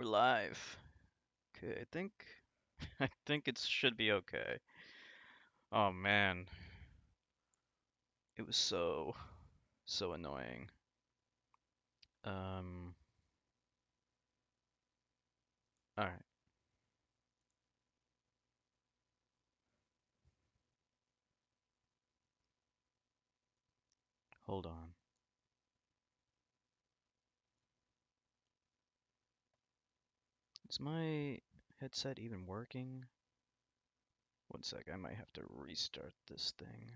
We're live. Okay, I think I think it should be okay. Oh man, it was so annoying. Um, all right, hold on. Is my headset even working? One sec, I might have to restart this thing.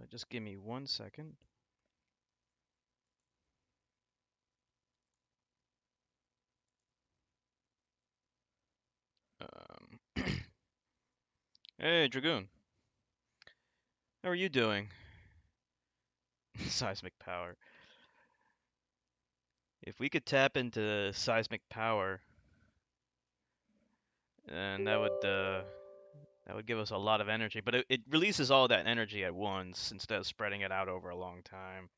Just give me 1 second. Hey Dragoon, how are you doing? Seismic power. If we could tap into seismic power, then that would give us a lot of energy, but it releases all that energy at once instead of spreading it out over a long time.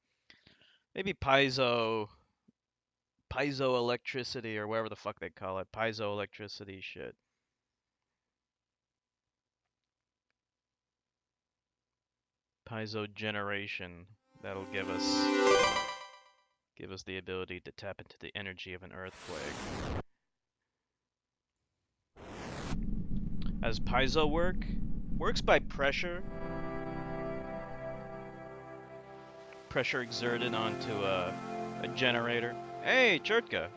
Maybe piezoelectricity or whatever the fuck they call it. Piezoelectricity shit. Piezo generation. That'll give us the ability to tap into the energy of an earthquake. As piezo work? Works by pressure. Pressure exerted onto a generator. Hey, Chertka!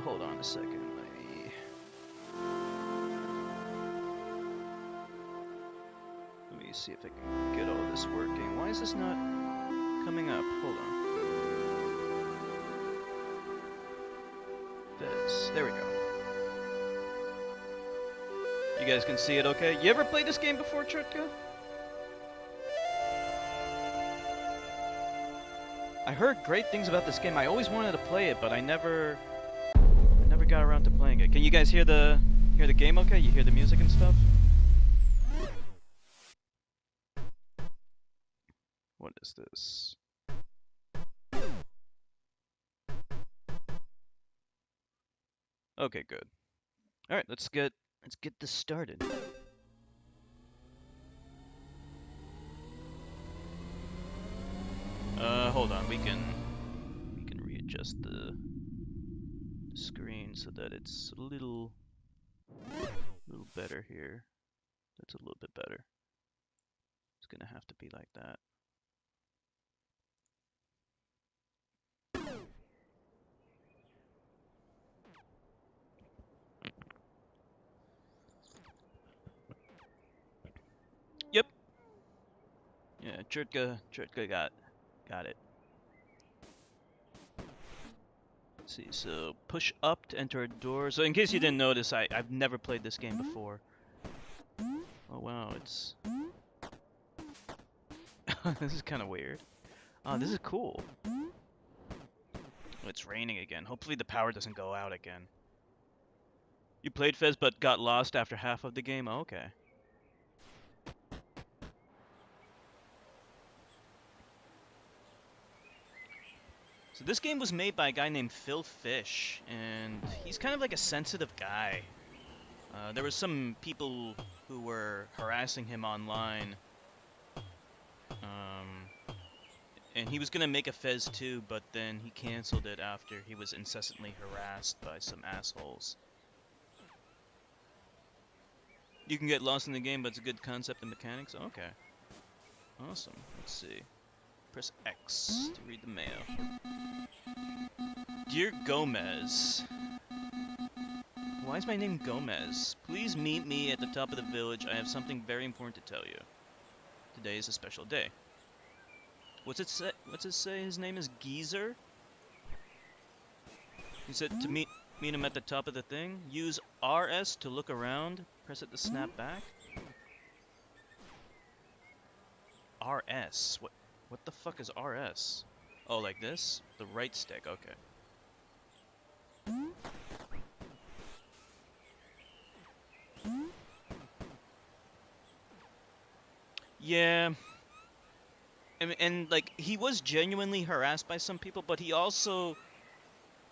Hold on a second. Let me see if I can get all this working. Why is this not coming up? Hold on. There we go. You guys can see it okay? You ever played this game before, Chertka? I heard great things about this game. I always wanted to play it, but I never got around to playing it. Can you guys hear the game okay? You hear the music and stuff? What is this? Okay, good. All right, let's get this started. Hold on. We can readjust the screen so that it's a little better here. That's a little bit better. It's gonna have to be like that. Yep. Yeah, Chertka got it. Let's see, so push up to enter a door. So in case you didn't notice, I've never played this game before. Oh wow, it's this is kind of weird. Oh, this is cool. It's raining again. Hopefully the power doesn't go out again. You played Fez but got lost after half of the game? Oh, okay. So this game was made by a guy named Phil Fish, and he's kind of like a sensitive guy. There were some people who were harassing him online, and he was gonna make a Fez 2, but then he canceled it after he was incessantly harassed by some assholes. You can get lost in the game, but it's a good concept and mechanics. Okay. Awesome. Let's see. Press X to read the mail. Dear Gomez. Why is my name Gomez? Please meet me at the top of the village. I have something very important to tell you. Today is a special day. What's it say? His name is Geezer? He said to meet him at the top of the thing. Use RS to look around. Press it to snap back. RS? What the fuck is RS? Oh, like this? The right stick, okay. Yeah. And like he was genuinely harassed by some people, but he also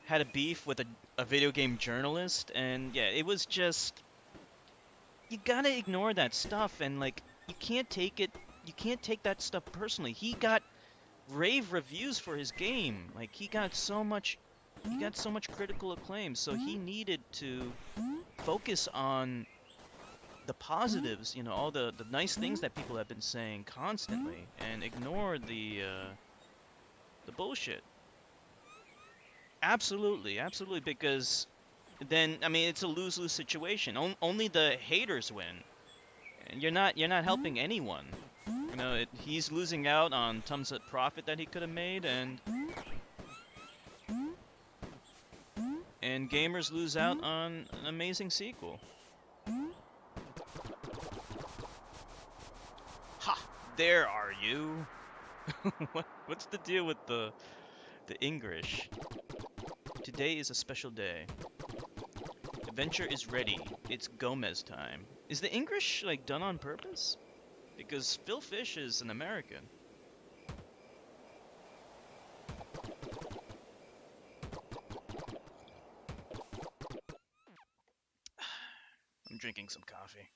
had a beef with a video game journalist, and yeah, it was just you gotta ignore that stuff, and like you can't take that stuff personally. He got rave reviews for his game, like he got so much critical acclaim, so he needed to focus on the positives, you know, all the nice things that people have been saying constantly, and ignore the bullshit. Absolutely, absolutely, because then I mean it's a lose-lose situation. Only the haters win, and you're not helping anyone. You know, he's losing out on tons of profit that he could have made, and gamers lose out on an amazing sequel. Ha! There are you. What's the deal with the English? Today is a special day. Adventure is ready. It's Gomez time. Is the English like done on purpose? Because Phil Fish is an American. I'm drinking some coffee.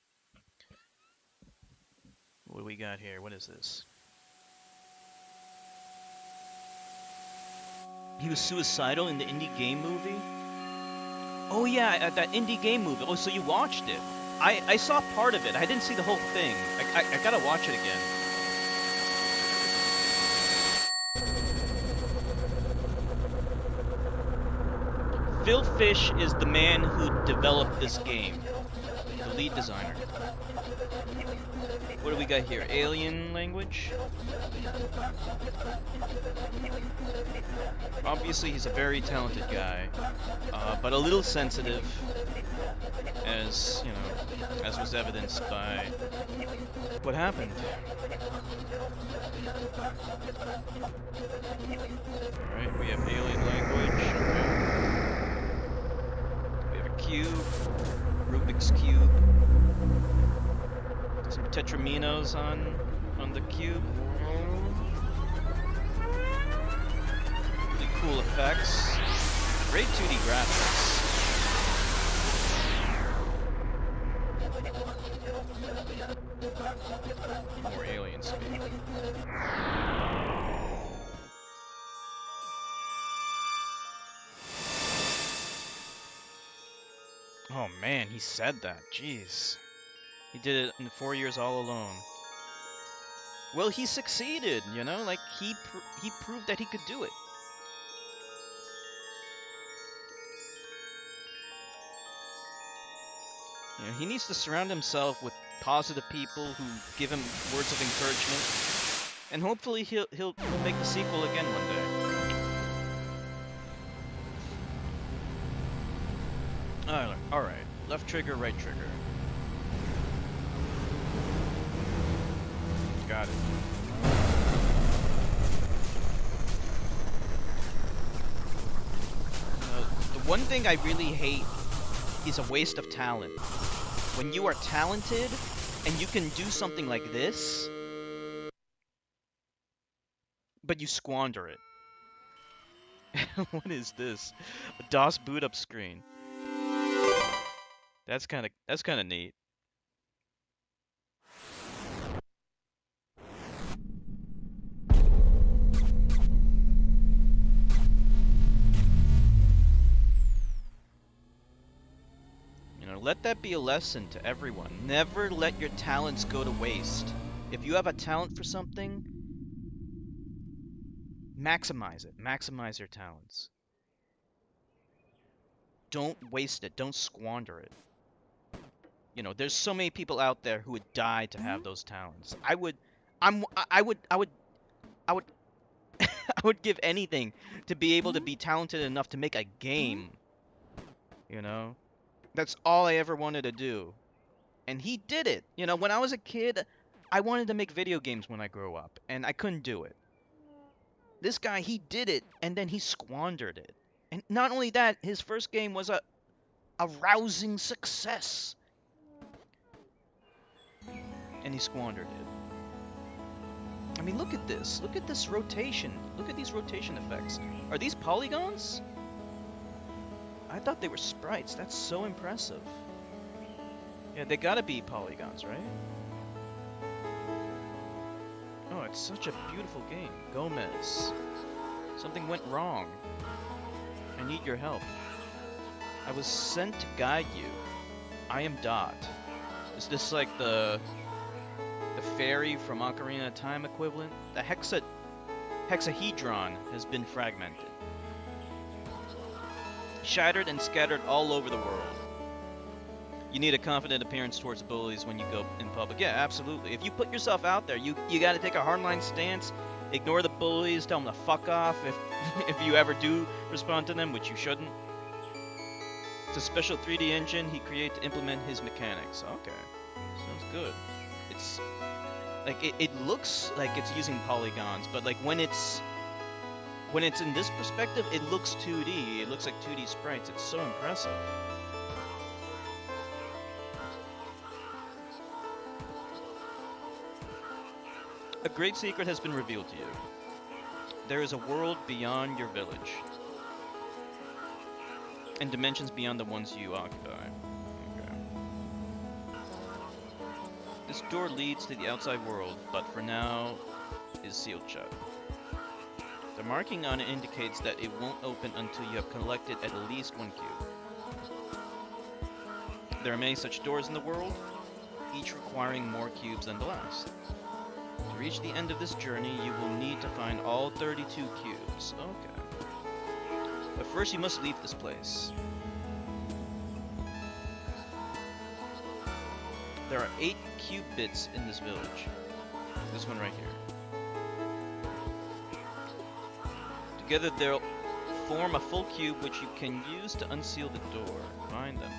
What do we got here? What is this? He was suicidal in the indie game movie? Oh yeah, that indie game movie. Oh, so you watched it. I saw part of it. I didn't see the whole thing. I gotta watch it again. Phil Fish is the man who developed this game. The lead designer. What do we got here? Alien language? Obviously, he's a very talented guy, but a little sensitive, as you know, as was evidenced by what happened. All right, we have alien language. Okay. We have a cube, Rubik's cube. Some tetraminos on the cube. Really cool effects. Great 2D graphics. More alien speak. Oh man, he said that. Jeez. He did it in 4 years all alone. Well, he succeeded, you know? Like, he proved that he could do it. You know, he needs to surround himself with positive people who give him words of encouragement. And hopefully he'll make the sequel again one day. Alright. Left trigger, right trigger. Got it. The one thing I really hate is a waste of talent. When you are talented and you can do something like this, but you squander it. What is this? A DOS boot up screen. That's kind of neat. Let that be a lesson to everyone. Never let your talents go to waste. If you have a talent for something, maximize it. Maximize your talents. Don't waste it. Don't squander it. You know, there's so many people out there who would die to have those talents. I would I would give anything to be able to be talented enough to make a game. You know? That's all I ever wanted to do. And he did it. You know, when I was a kid, I wanted to make video games when I grew up, and I couldn't do it. This guy, he did it, and then he squandered it. And not only that, his first game was a rousing success. And he squandered it. I mean, look at this. Look at this rotation. Look at these rotation effects. Are these polygons? I thought they were sprites. That's so impressive. Yeah, they gotta be polygons, right? Oh, it's such a beautiful game. Gomez. Something went wrong. I need your help. I was sent to guide you. I am Dot. Is this like the fairy from Ocarina of Time equivalent? The hexahedron has been fragmented. Shattered and scattered all over the world. You need a confident appearance towards bullies when you go in public. Yeah, absolutely. If you put yourself out there, you gotta take a hardline stance, ignore the bullies, tell them to fuck off if you ever do respond to them, which you shouldn't. It's a special 3D engine he created to implement his mechanics. Okay, sounds good. It's like it looks like it's using polygons, but like when it's in this perspective, it looks 2D. It looks like 2D sprites. It's so impressive. A great secret has been revealed to you. There is a world beyond your village, and dimensions beyond the ones you occupy. Okay. This door leads to the outside world, but for now is sealed shut. The marking on it indicates that it won't open until you have collected at least one cube. There are many such doors in the world, each requiring more cubes than the last. To reach the end of this journey, you will need to find all 32 cubes. Okay. But first you must leave this place. There are 8 cube bits in this village. This one right here. Together they'll form a full cube which you can use to unseal the door. Find them.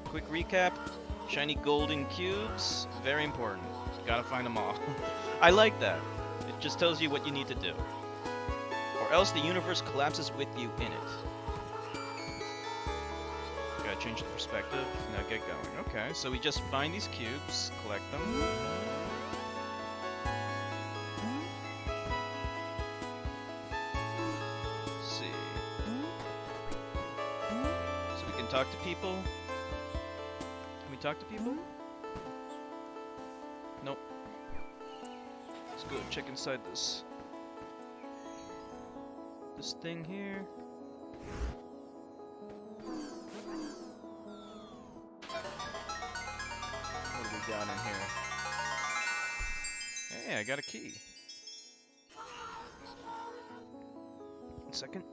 Quick recap. Shiny golden cubes, very important. Gotta find them all. I like that. It just tells you what you need to do. Or else the universe collapses with you in it. Gotta change the perspective. Now get going. Okay, so we just find these cubes, collect them. Let's see. So we can talk to people. Talk to people? Nope. Let's go check inside this thing here. What do we got in here? Hey, I got a key. 1 second.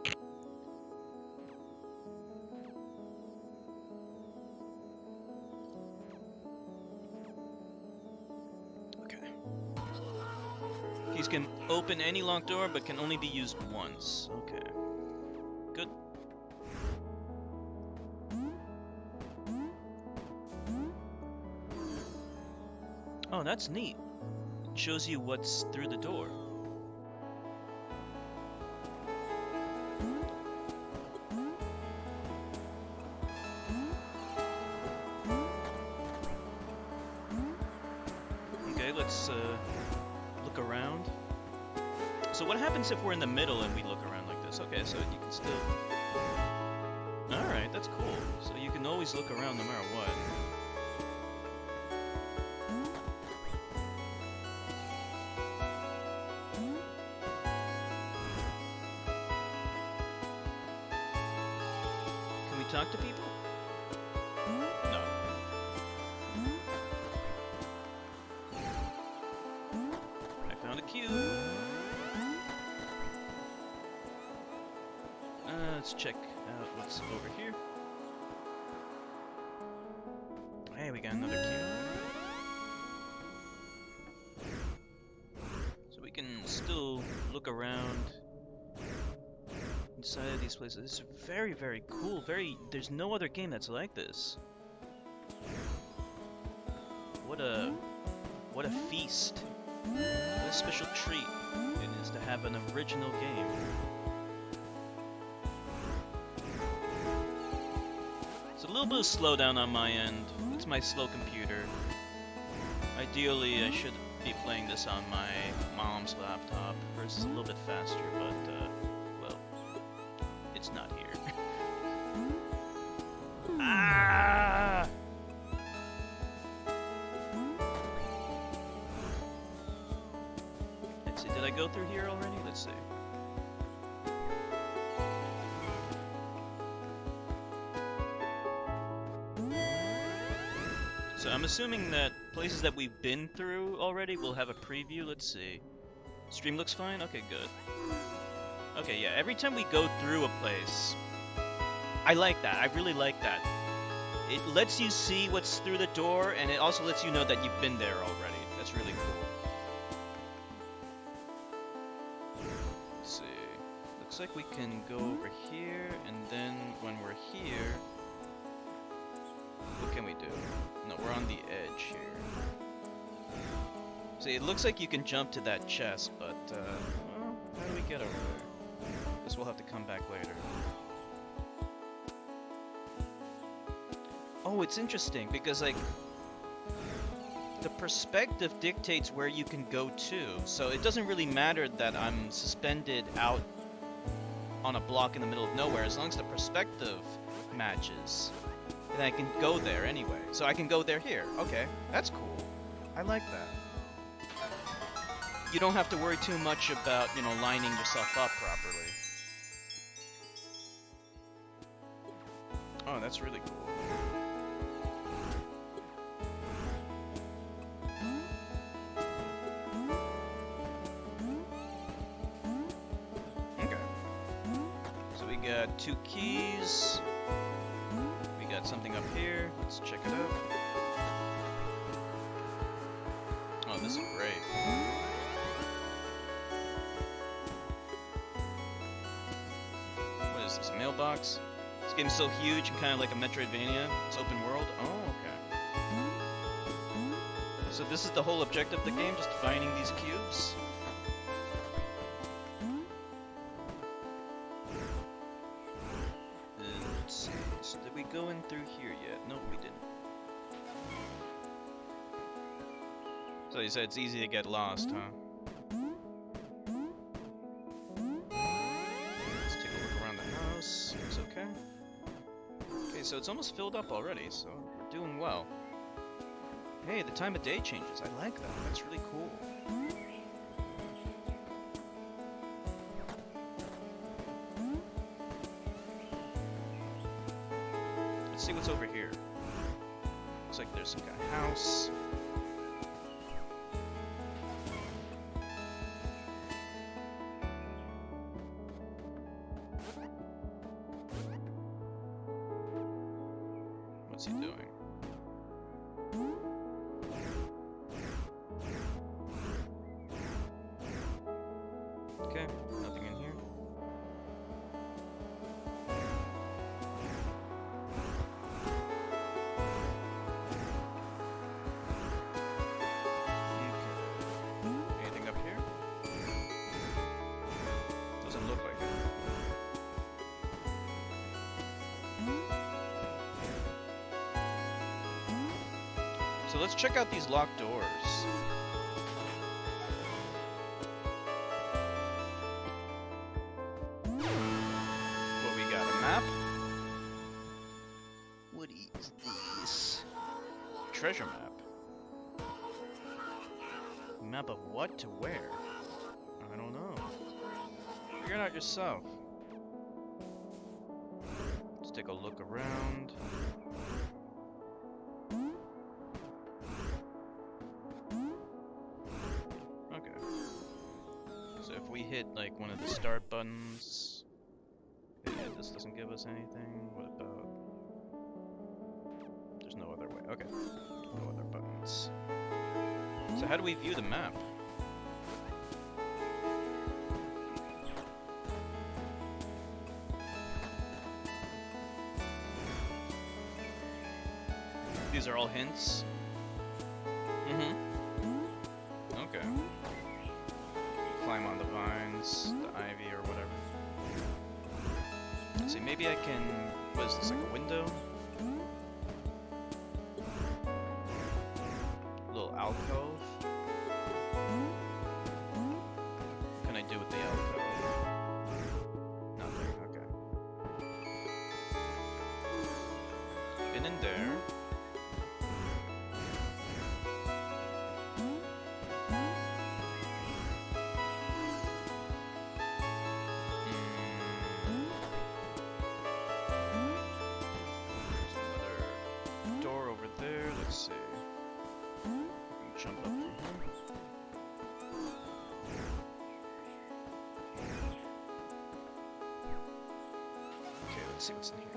Keys can open any locked door, but can only be used once. Okay. Good. Oh, that's neat. It shows you what's through the door. Okay, let's look around. So what happens if we're in the middle and we look around like this? Okay, so you can still... Alright, that's cool. So you can always look around no matter what. Can we talk to people? No. I found a cube. Let's check out what's over here. Hey, we got another cube. So we can still look around inside of these places. This is very, very cool. There's no other game that's like this. What a feast. What a special treat it is to have an original game. It's a little bit of slowdown on my end. It's my slow computer. Ideally, I should be playing this on my mom's laptop. Hers is a little bit faster, but, well, it's not here. Ah! Let's see, did I go through here already? Let's see. So I'm assuming that places that we've been through already will have a preview. Let's see. Stream looks fine? Okay, good. Okay, yeah, every time we go through a place, I like that. I really like that. It lets you see what's through the door, and it also lets you know that you've been there already. That's really cool. Let's see. Looks like we can go over here, and then when we're here, what can we do? No, we're on the edge here. See, it looks like you can jump to that chest, but, well, how do we get over there? Guess we'll have to come back later. Oh, it's interesting, because, like, the perspective dictates where you can go to, so it doesn't really matter that I'm suspended out on a block in the middle of nowhere, as long as the perspective matches. And I can go there anyway. So I can go there here. Okay, that's cool. I like that. You don't have to worry too much about, you know, lining yourself up properly. Oh, that's really cool. Okay. So we got 2 keys. Got something up here. Let's check it out. Oh, this is great. What is this, a mailbox? This game's so huge and kind of like a Metroidvania. It's open world. Oh, okay. So this is the whole objective of the game, just finding these cubes? Going through here yet? No, we didn't. So you said it's easy to get lost, huh? Let's take a look around the house. It's okay. Okay, so it's almost filled up already, so we're doing well. Hey, the time of day changes. I like that. That's really cool. See what's over here. Looks like there's some kind of house. What's he doing? Okay, nothing in here. So let's check out these locked doors. What we got? A map? What is this? Treasure map. Map of what to where? I don't know. Figure it out yourself. Let's take a look around. We hit like one of the start buttons. Okay, this doesn't give us anything. What about? There's no other way. Okay, no other buttons. So how do we view the map? These are all hints. Okay. Climb on the vines, the ivy, or whatever. Let's see, maybe I can... What is this, like a window? A little alcove. do with the alcove? Nothing, okay. Been in there. Let's see what's in here.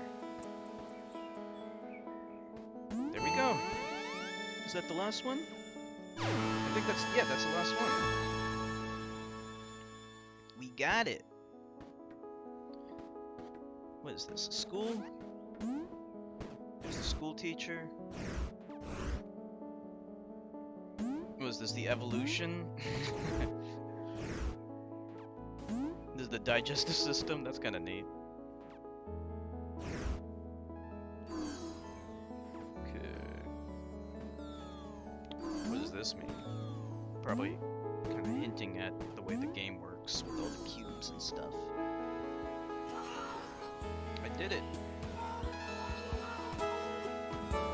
There we go. Is that the last one? I think that's, yeah, that's the last one. We got it. What is this, a school? There's the school teacher. Was this the evolution? This is the digestive system? That's kind of neat. This mean? Probably kind of hinting at the way the game works with all the cubes and stuff. I did it.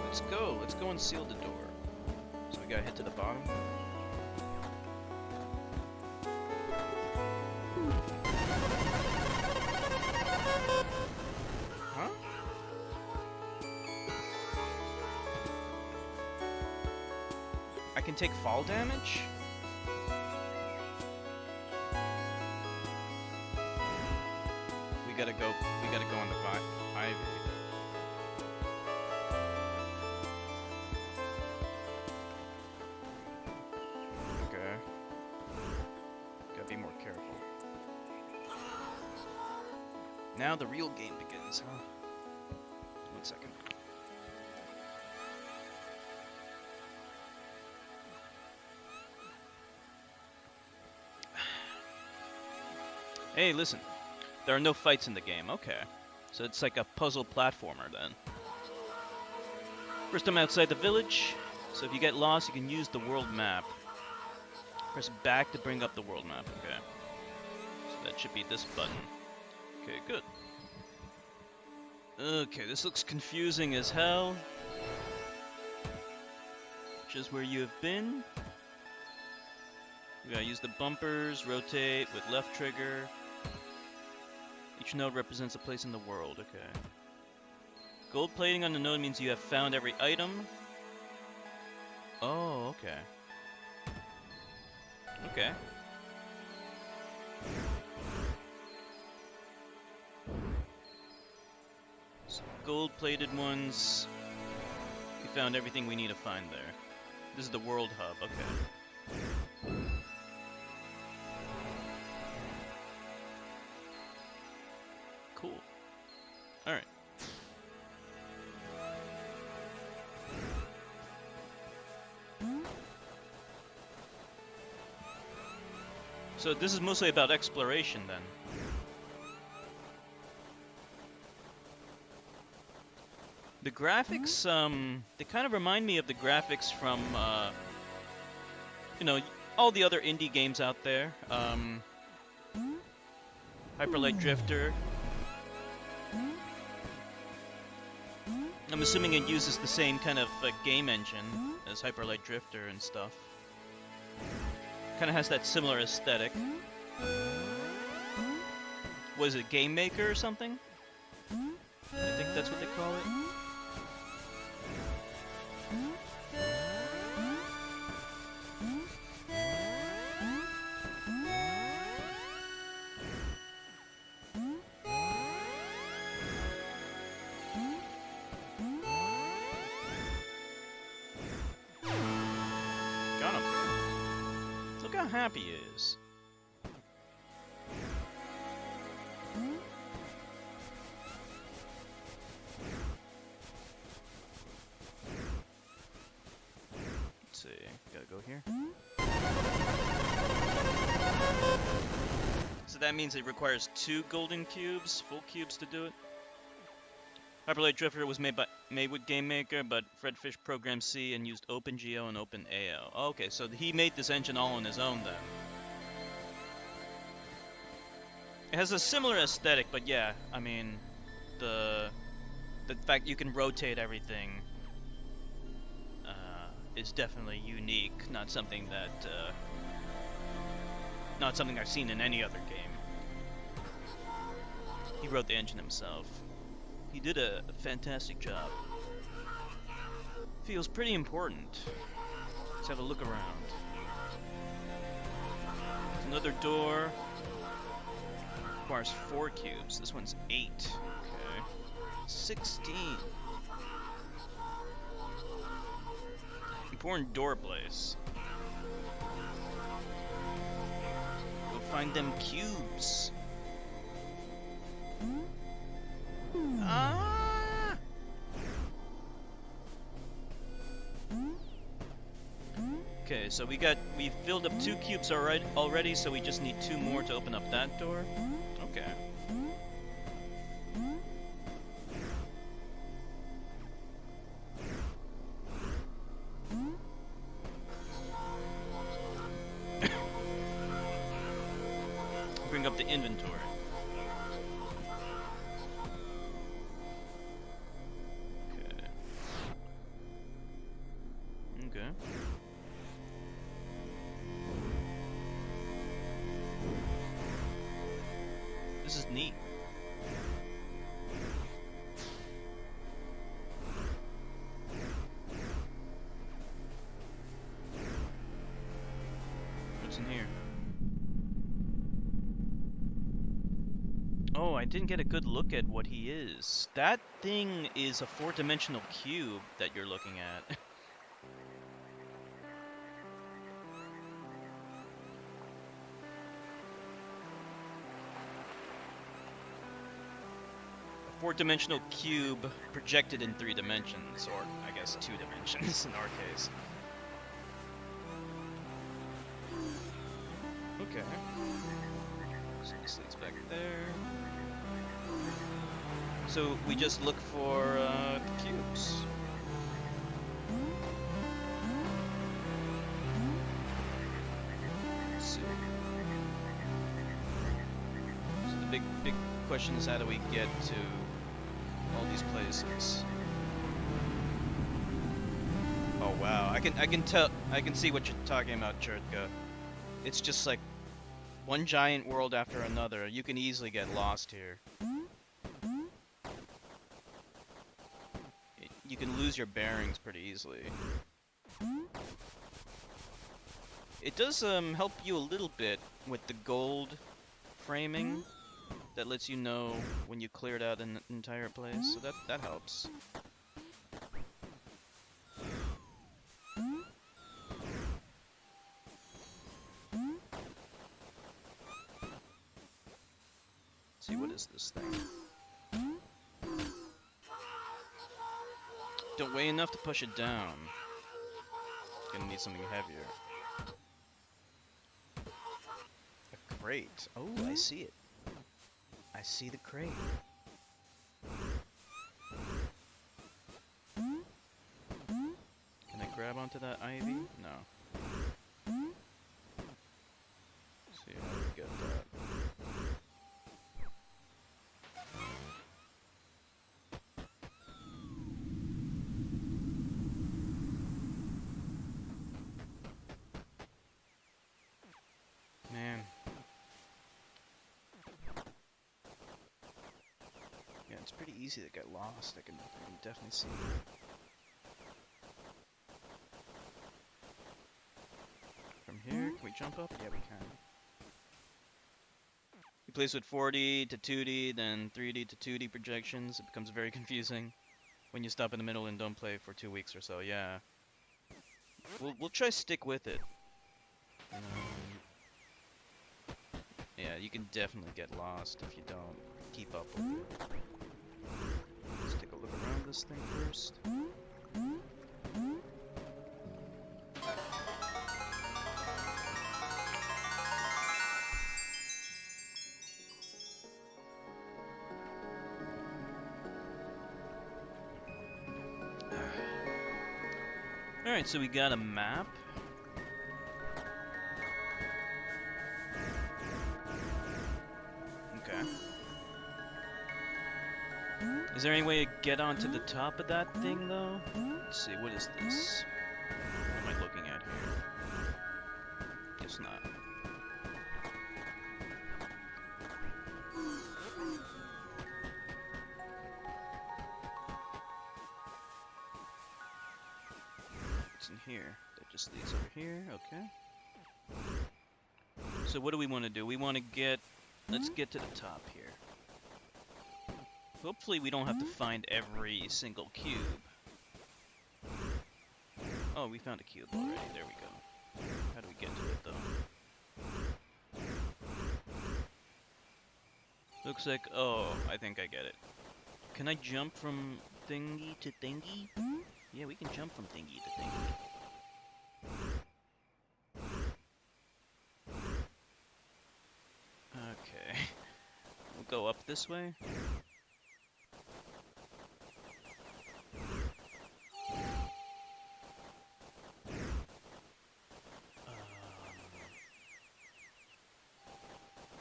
Let's go. Let's go and seal the door. So we gotta head to the bottom. Huh? I can take fall damage? We gotta go on the ivy. Okay. Gotta be more careful. Now the real game begins, huh? 1 second. Hey, listen. There are no fights in the game. Okay. So it's like a puzzle platformer then. First I'm outside the village. So if you get lost, you can use the world map. Press back to bring up the world map. Okay. So that should be this button. Okay, good. Okay, this looks confusing as hell. Just where you have been. We gotta use the bumpers, rotate with left trigger. Each node represents a place in the world, okay. Gold plating on the node means you have found every item. Oh, okay. Okay. So gold-plated ones. We found everything we need to find there. This is the world hub, okay. Cool. Alright. So this is mostly about exploration then. The graphics, they kind of remind me of the graphics from, you know, all the other indie games out there. Hyper Light Drifter. I'm assuming it uses the same kind of game engine as Hyper Light Drifter and stuff. Kind of has that similar aesthetic. Was it Game Maker or something? I think that's what they call it. Happy is. Let's see, gotta go here. So that means it requires 2 golden cubes, full cubes to do it. Hyper Light Drifter was made with Game Maker, but Fredfish programmed C and used OpenGL and OpenAL. Okay, so he made this engine all on his own then. It has a similar aesthetic, but yeah, I mean, the fact you can rotate everything is definitely unique. Not something I've seen in any other game. He wrote the engine himself. He did a fantastic job. Feels pretty important. Let's have a look around. There's another door. Requires 4 cubes. This one's 8. Okay. 16. Important door place. Go find them cubes. Ah! Okay, so we filled up 2 cubes already, so we just need 2 more to open up that door. Okay. Bring up the inventory. Okay. This is neat. What's in here? Oh, I didn't get a good look at what he is. That thing is a 4-dimensional cube that you're looking at. A 4-dimensional cube projected in 3 dimensions, or I guess 2 dimensions in our case. Okay. So this leads back there. So we just look for cubes. Let's see. So the big question is, how do we get to all these places? Oh wow, I can see what you're talking about, Chertka. It's just like one giant world after another. You can easily get lost here. You can lose your bearings pretty easily. It does help you a little bit with the gold framing that lets you know when you cleared out an entire place, so that helps. Let's see, what is this thing? Don't weigh enough to push it down. Gonna need something heavier. A crate. Oh, I see it. I see the crate. Can I grab onto that ivy? No. Let's see how we get that. Man. Yeah, it's pretty easy to get lost. I can definitely see that. From here, can we jump up? Yeah, we can. You place with 4D to 2D, then 3D to 2D projections. It becomes very confusing when you stop in the middle and don't play for 2 weeks or so. Yeah, we'll try stick with it. Yeah, you can definitely get lost if you don't keep up with it. Let's take a look around this thing first. Alright, so we got a map. Okay. Is there any way to get onto the top of that thing, though? Let's see, what is this? What am I looking at here? Guess not. What's in here? That just leads over here, okay. So what do we want to do? We want to get... Let's get to the top here. Hopefully we don't have to find every single cube. Oh, we found a cube already. There we go. How do we get to it, though? Looks like... Oh, I think I get it. Can I jump from thingy to thingy? Yeah, we can jump from thingy to thingy. Okay. We'll go up this way.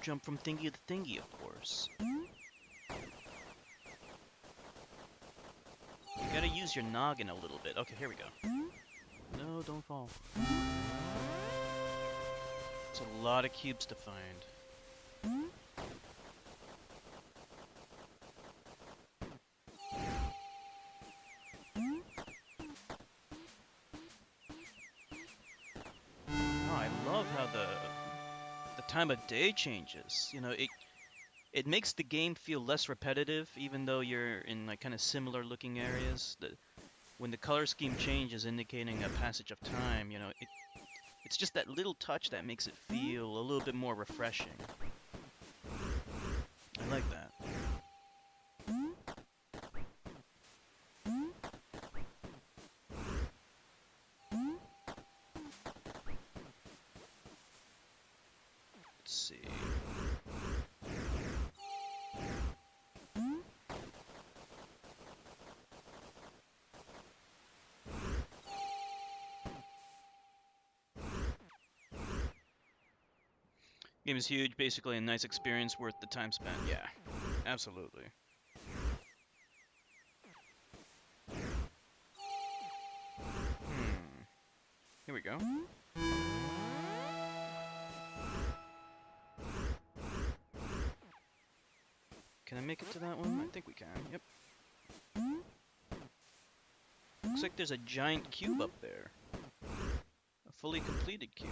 Jump from thingy to thingy, of course. You gotta use your noggin a little bit. Okay, here we go. No, don't fall. It's a lot of cubes to find. Oh, I love how the time of day changes. You know, it makes the game feel less repetitive, even though you're in like kind of similar looking areas. When the color scheme changes, indicating a passage of time, you know, it's just that little touch that makes it feel a little bit more refreshing. I like that. Let's see. Game is huge, basically a nice experience worth the time spent. Yeah, absolutely. Here we go. Can I make it to that one? I think we can, yep. Looks like there's a giant cube up there. A fully completed cube.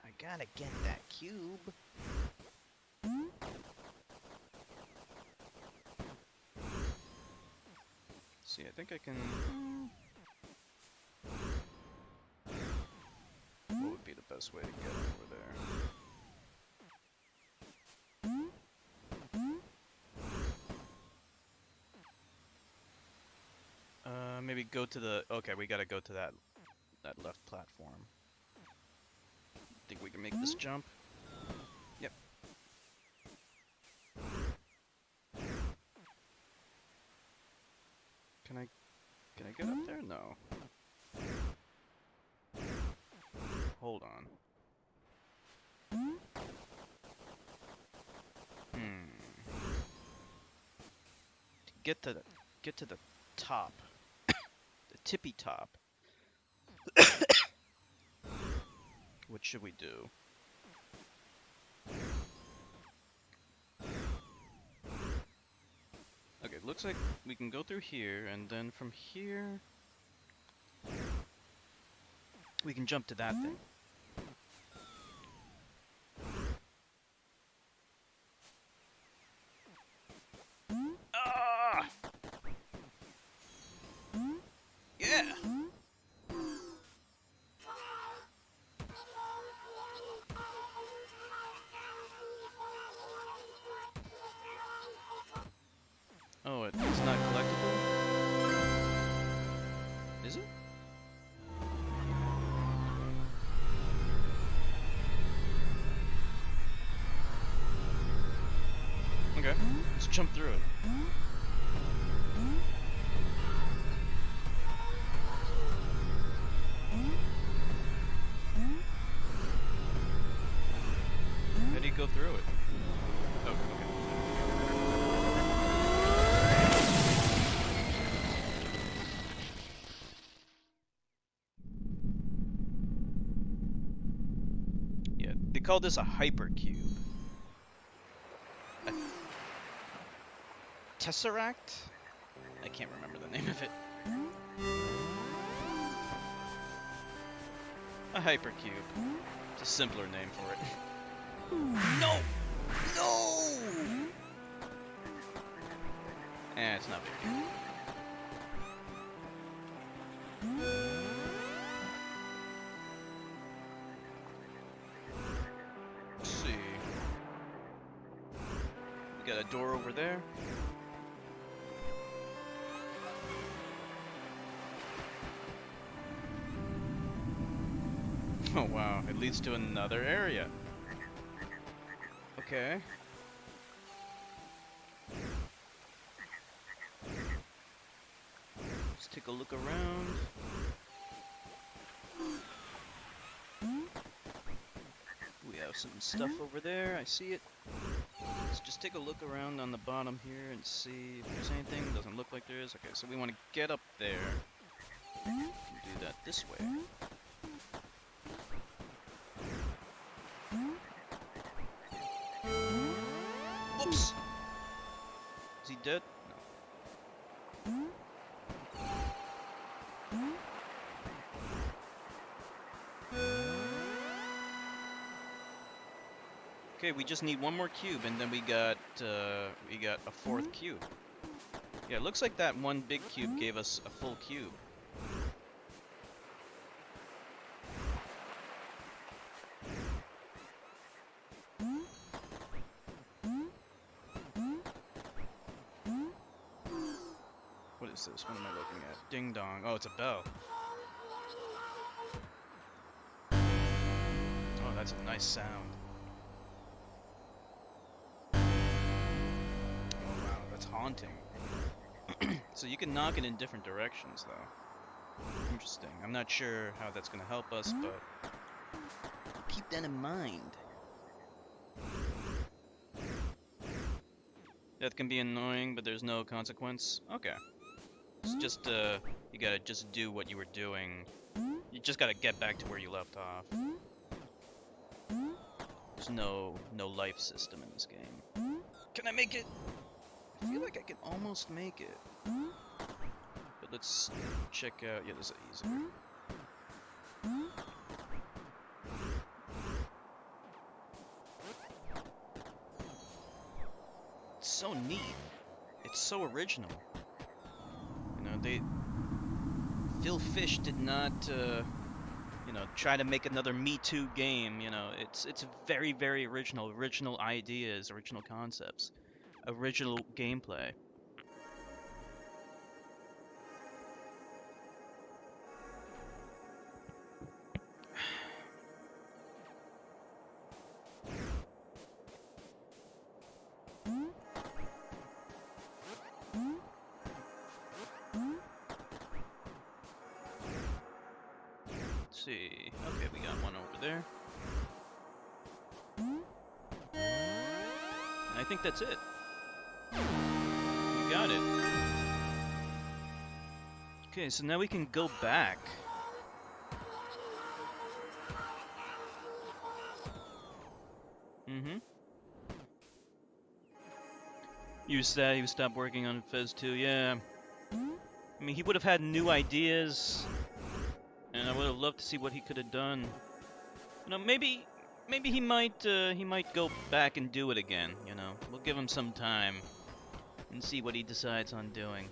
I gotta get that cube. See, I think I can... What would be the best way to get over there? Maybe go to the... Okay, we gotta go to that left platform. Think we can make this jump? Yep. Can I get up there? No. Hold on. To get to the top. The tippy top. What should we do? Okay, looks like we can go through here, and then from here we can jump to that thing. Ah! Yeah! Oh, it's not collectible? Is it? Okay, let's jump through it. How do you go through it? Oh, okay. call this a hypercube. A tesseract? I can't remember the name of it. A hypercube. It's a simpler name for it. No! No! It's not big deal. Let's see. We got a door over there. Oh wow, it leads to another area. Okay. Let's take a look around. We have some stuff over there, I see it. Let's just take a look around on the bottom here and see if there's anything. Doesn't look like there is. Okay, so we want to get up there. We can do that this way. Whoops! Is he dead? No. Okay, we just need one more cube, and then we got a fourth cube. Yeah, it looks like that one big cube gave us a full cube. What is this? What am I looking at? Ding dong. Oh, it's a bell. Oh, that's a nice sound. Oh wow, that's haunting. So you can knock it in different directions, though. Interesting. I'm not sure how that's going to help us, but keep that in mind. That can be annoying, but there's no consequence. Okay. It's just, you gotta just do what you were doing. You just gotta get back to where you left off. There's no life system in this game. Can I make it? I feel like I can almost make it. But let's check out, yeah, this is easier. It's so neat. It's so original. You know, Phil Fish did not, you know, try to make another Me Too game. You know, it's very, very original. Original ideas, original concepts, original gameplay. See. Okay, we got one over there. And I think that's it. We got it. Okay, so now we can go back. Mm-hmm. You said he stopped working on Fez 2, yeah. I mean, he would have had new ideas. And I would have loved to see what he could have done. You know, maybe he might go back and do it again. You know, we'll give him some time and see what he decides on doing.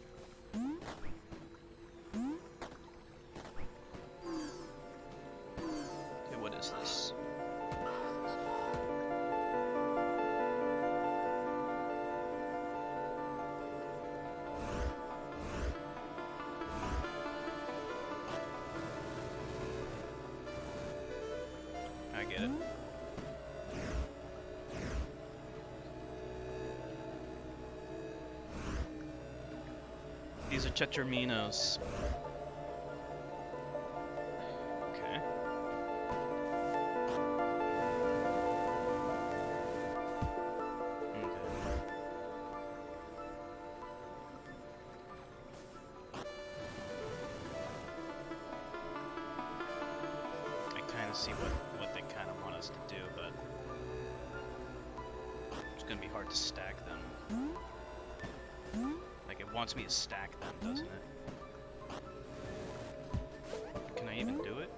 Okay, what is this? I get it. These are Checherminos. Okay. I kind of see what they kind of want wants to do, but it's gonna be hard to stack them. Like, it wants me to stack them, doesn't it? Can I even do it?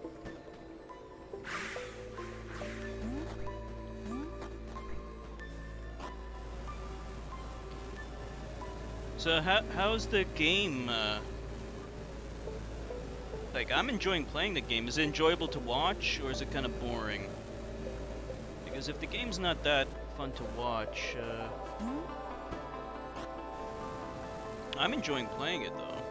So how's the game, like, I'm enjoying playing the game. Is it enjoyable to watch, or is it kind of boring? Because if the game's not that fun to watch, I'm enjoying playing it, though.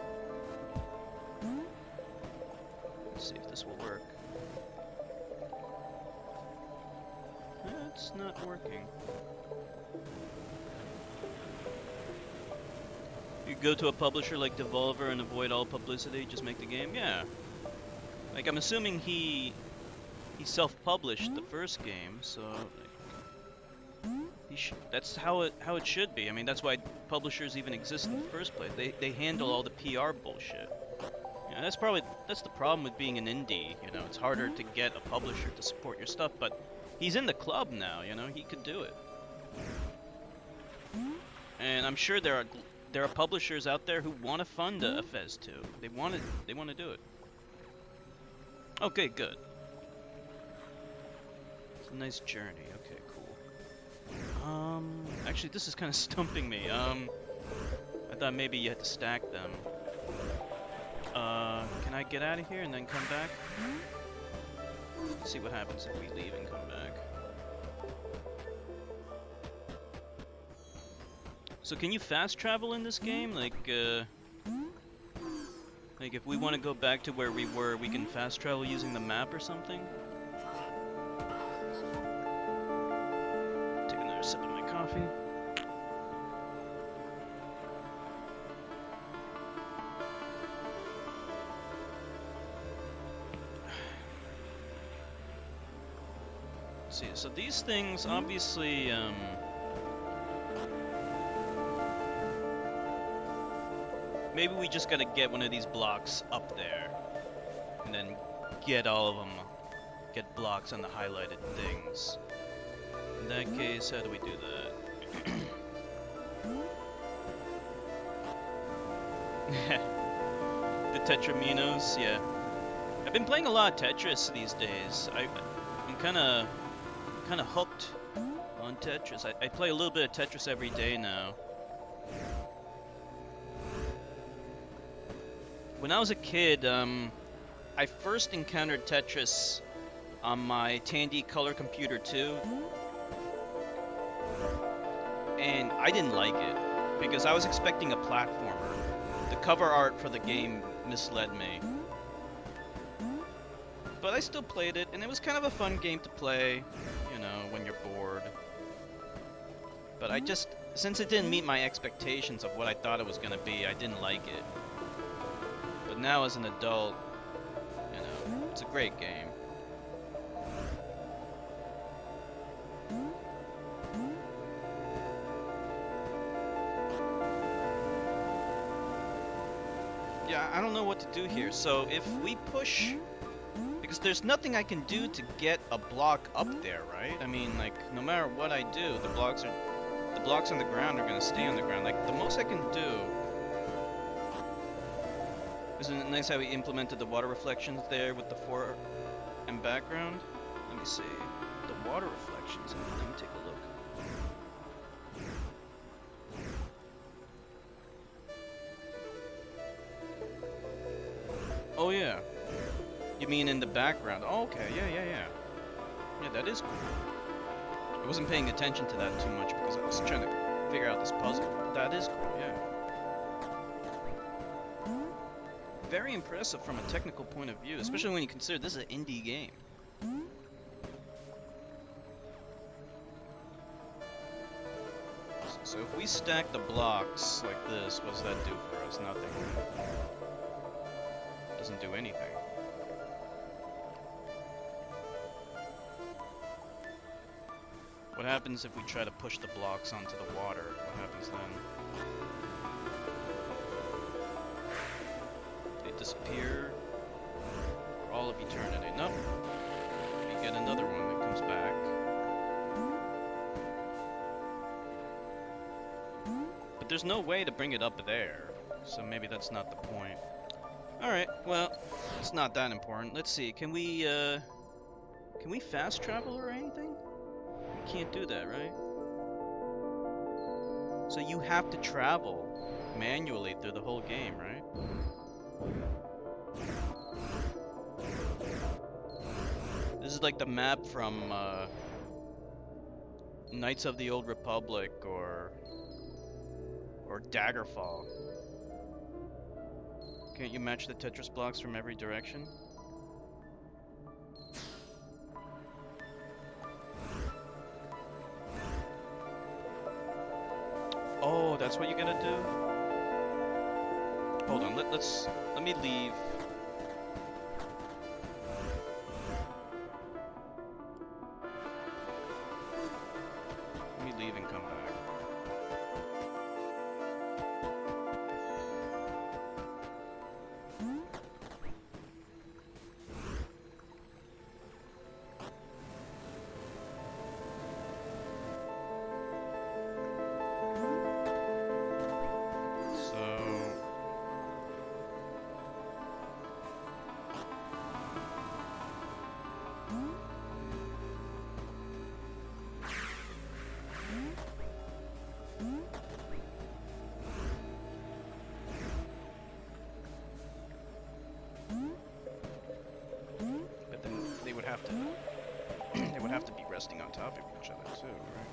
Let's see if this will work. It's not working. You go to a publisher like Devolver and avoid all publicity, just make the game? Yeah. Like, I'm assuming he self-published the first game, so like, that's how it should be. I mean, that's why publishers even exist in the first place. They handle all the PR bullshit. You know, that's the problem with being an indie, you know. It's harder to get a publisher to support your stuff, but he's in the club now, you know. He could do it. And I'm sure there are publishers out there who want to fund a Fez 2. They want to do it. Okay, good. It's a nice journey. Okay, cool. Actually, this is kind of stumping me. I thought maybe you had to stack them. Can I get out of here and then come back? Let's see what happens if we leave and come back. So can you fast travel in this game? Like if we want to go back to where we were, we can fast travel using the map or something? Take another sip of my coffee. Let's see, so these things obviously, maybe we just gotta get one of these blocks up there, and then get all of them, get blocks on the highlighted things. In that case, how do we do that? The Tetraminos, yeah. I've been playing a lot of Tetris these days. I'm kind of hooked on Tetris. I play a little bit of Tetris every day now. When I was a kid, I first encountered Tetris on my Tandy Color Computer 2, and I didn't like it because I was expecting a platformer. The cover art for the game misled me. But I still played it, and it was kind of a fun game to play, you know, when you're bored. But since it didn't meet my expectations of what I thought it was going to be, I didn't like it. But now as an adult, you know, it's a great game. Yeah, I don't know what to do here. So if we push, because there's nothing I can do to get a block up there, right? I mean, like, no matter what I do, the blocks on the ground are going to stay on the ground. Like, the most I can do. Isn't it nice how we implemented the water reflections there with the fore and background? Let me see. The water reflections. Let me take a look. Oh, yeah. You mean in the background? Oh, okay. Yeah. Yeah, that is cool. I wasn't paying attention to that too much because I was trying to figure out this puzzle. That is cool, yeah. Very impressive from a technical point of view, especially when you consider this is an indie game. So if we stack the blocks like this, what does that do for us? Nothing. Doesn't do anything. What happens if we try to push the blocks onto the water? What happens then? Disappear for all of eternity. Nope. We get another one that comes back. there's no way to bring it up there, so maybe that's not the point. Alright, well, it's not that important. Let's see, can we fast travel or anything? We can't do that, right? So you have to travel manually through the whole game, right? This is like the map from Knights of the Old Republic or Daggerfall. Can't you match the Tetris blocks from every direction? Oh, that's what you're gonna do? Hold on, let me leave. Let me leave and come back. They would have to be resting on top of each other too, right?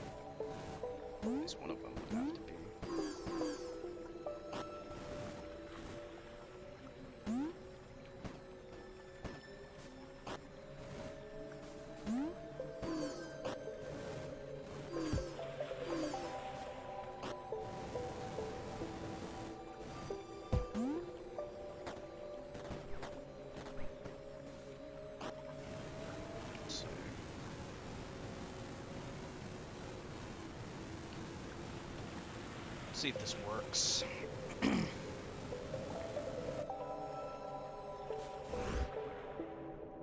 At least one of them would have to be. See if this works.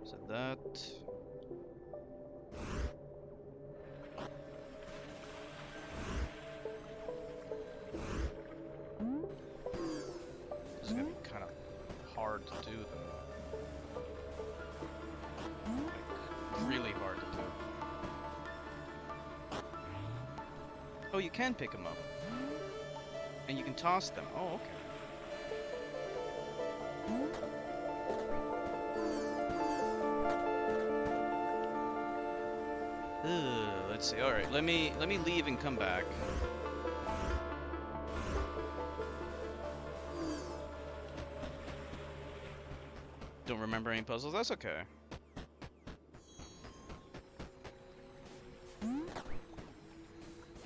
So that. This is gonna be kind of hard to do, though. Like, really hard to do. Oh, you can pick them up. And you can toss them. Oh, okay. Let's see. All right, let me leave and come back. Don't remember any puzzles. That's okay.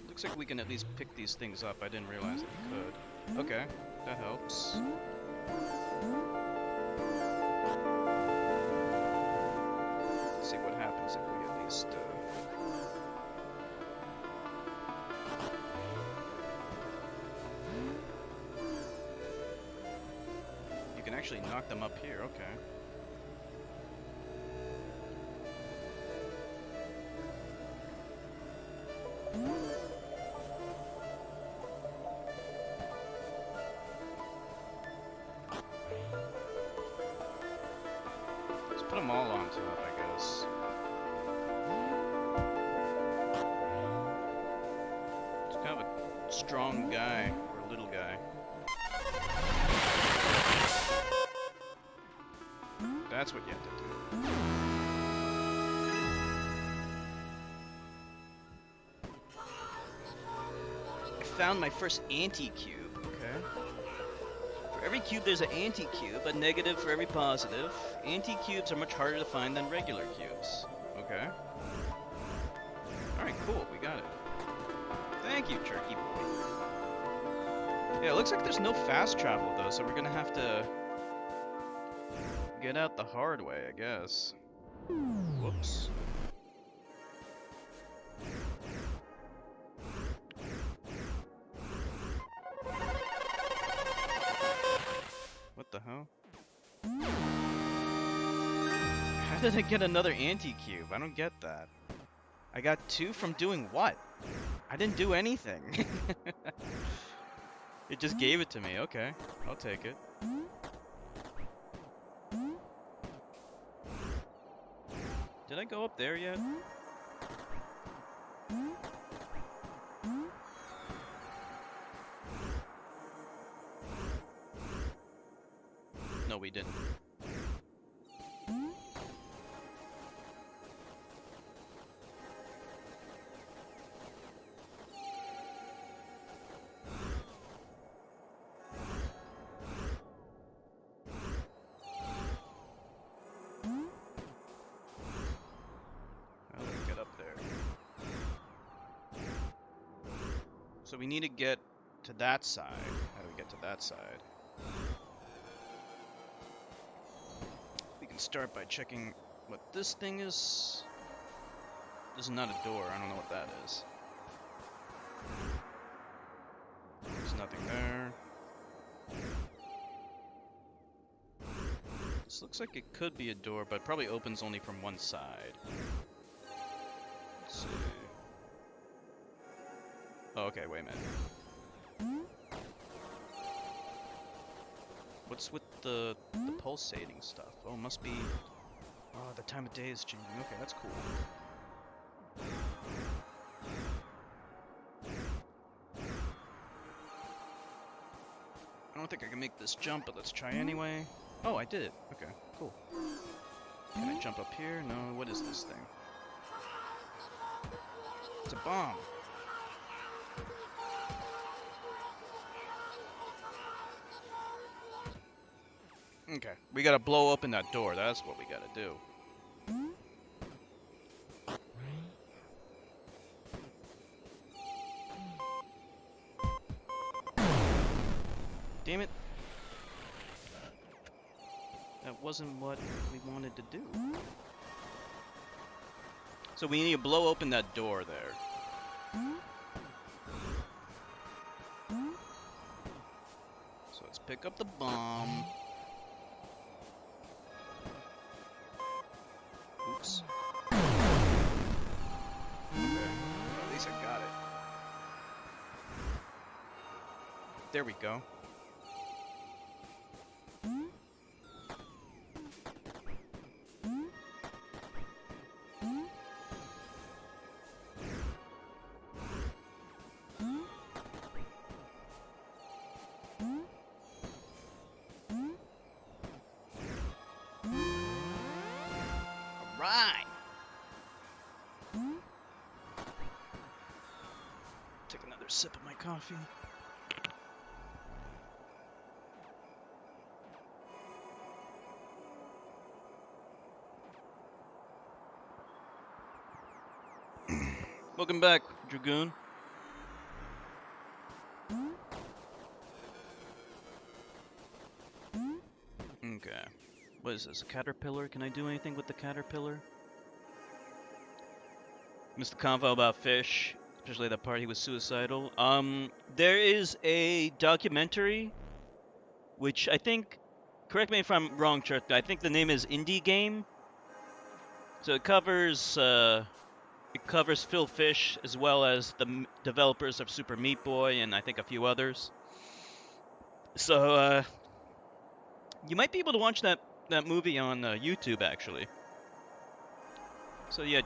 Looks like we can at least pick these things up. I didn't realize that we could. Okay, that helps. Let's see what happens if we at least... You can actually knock them up here, okay. Put them all on top, I guess. It's kind of a strong guy, or a little guy. That's what you have to do. I found my first anti-cube, okay? For every cube there's an anti-cube, a negative for every positive. Anti-cubes are much harder to find than regular cubes. Okay. Alright, cool, we got it. Thank you, Turkey Boy. Yeah, it looks like there's no fast travel though, so we're gonna have to get out the hard way, I guess. Whoops. What the hell? How did I get another anti-cube? I don't get that. I got 2 from doing what? I didn't do anything. It just gave it to me. Okay, I'll take it. Did I go up there yet? No, we didn't. How do we get up there? So we need to get to that side. How do we get to that side? We can start by checking what this thing is. This is not a door. I don't know what that is. There's nothing there. This looks like it could be a door, but it probably opens only from one side. Let's see. Oh, okay, wait a minute. What's with the pulsating stuff? Oh, it must be... Oh, the time of day is changing. Okay, that's cool. I don't think I can make this jump, but let's try anyway. Oh, I did it. Okay, cool. Can I jump up here? No, what is this thing? It's a bomb. Okay, we gotta blow open that door. That's what we gotta do. Damn it. That wasn't what we wanted to do. So we need to blow open that door there. So let's pick up the bomb. Oops. Okay, at least I got it. There we go. Right. Take another sip of my coffee. Welcome back, Dragoon. Okay. What is this, a caterpillar? Can I do anything with the caterpillar? Mr. Convo about fish, especially that part he was suicidal. There is a documentary, which I think, correct me if I'm wrong, Chuck, I think the name is Indie Game. So it covers Phil Fish as well as the developers of Super Meat Boy and I think a few others. So you might be able to watch that movie on YouTube actually. So yeah,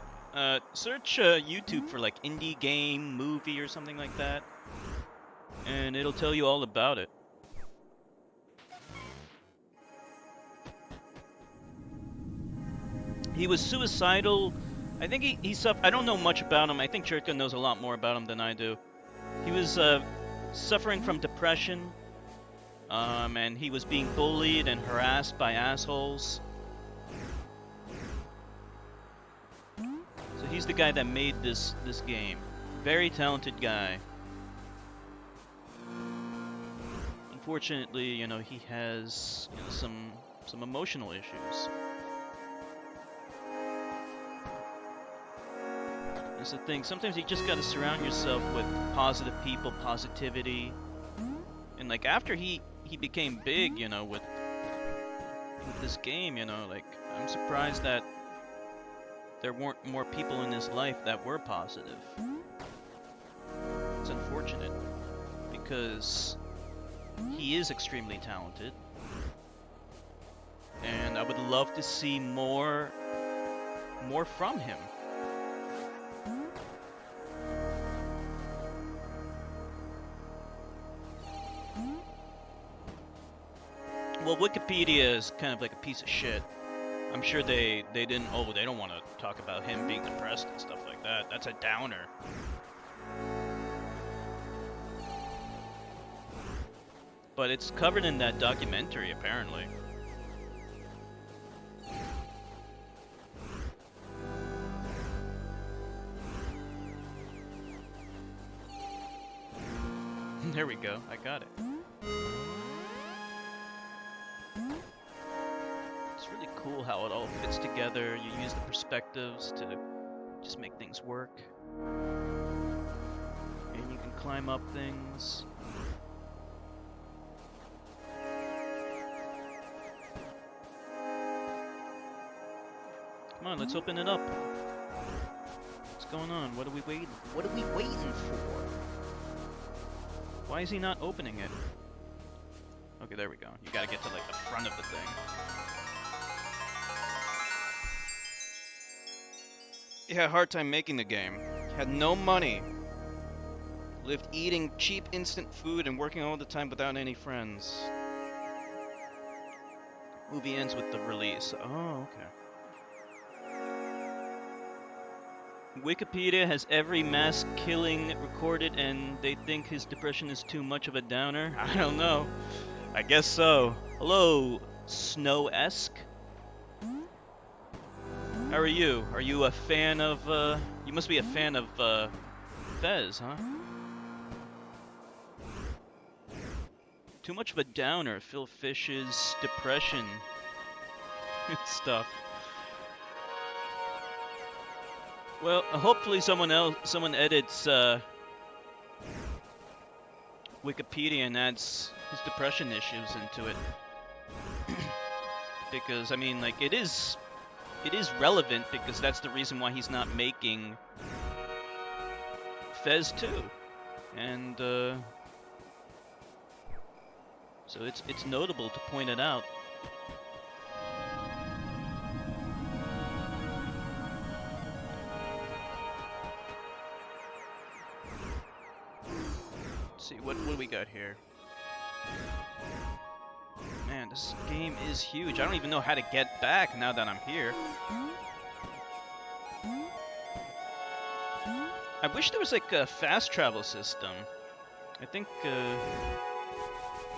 search YouTube for like Indie Game movie or something like that, and it'll tell you all about it. He was suicidal. I think he suffered. I don't know much about him. I think Churka knows a lot more about him than I do. He was suffering from depression, and he was being bullied and harassed by assholes. So he's the guy that made this game. Very talented guy. Unfortunately, you know, he has some emotional issues. That's the thing. Sometimes you just gotta surround yourself with positive people, positivity. And like after he became big, you know, with this game, you know, like I'm surprised that there weren't more people in his life that were positive. It's unfortunate because he is extremely talented. And I would love to see more from him. Well, Wikipedia is kind of like a piece of shit. I'm sure they don't want to talk about him being depressed and stuff like that. That's a downer. But it's covered in that documentary, apparently. There we go. I got it. It's really cool how it all fits together. You use the perspectives to just make things work. And you can climb up things. Come on, let's open it up. What's going on? What are we waiting for? Why is he not opening it? Okay, there we go. You gotta get to like the front of the thing. Yeah, hard time making the game. Had no money. Lived eating cheap instant food and working all the time without any friends. Movie ends with the release. Oh, okay. Wikipedia has every mass killing recorded and they think his depression is too much of a downer? I don't know. I guess so. Hello, Snow-esque. How are you? Are you a fan of, you must be a fan of, Fez, huh? Too much of a downer, Phil Fish's depression stuff. Well, hopefully someone edits Wikipedia and adds his depression issues into it. Because I mean, like, it is relevant because that's the reason why he's not making Fez 2. And so it's notable to point it out. Let's see, what do we got here? Man, this game is huge. I don't even know how to get back now that I'm here. I wish there was like a fast travel system. I think,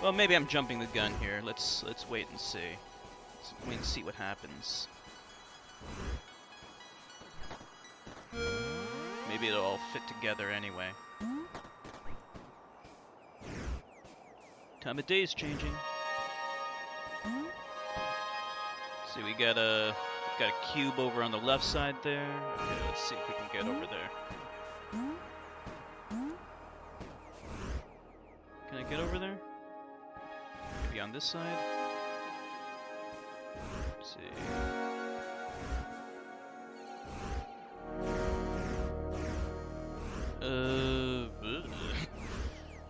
well, maybe I'm jumping the gun here. Let's wait and see. Let's wait and see what happens. Maybe it'll all fit together anyway. Time of day is changing. See, we got a cube over on the left side there. Okay, let's see if we can get over there. Can I get over there? Maybe on this side? Let's see.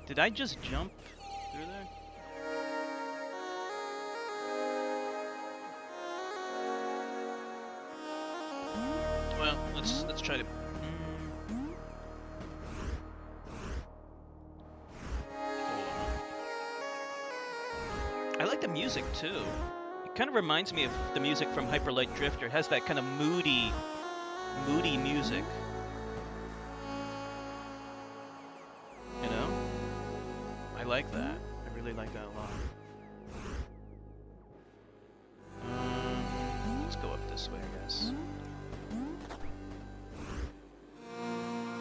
Did I just jump through there? Well, let's try to. I like the music too. It kind of reminds me of the music from Hyper Light Drifter. It has that kind of moody music. You know? I like that. I really like that a lot. Let's go up this way, I guess.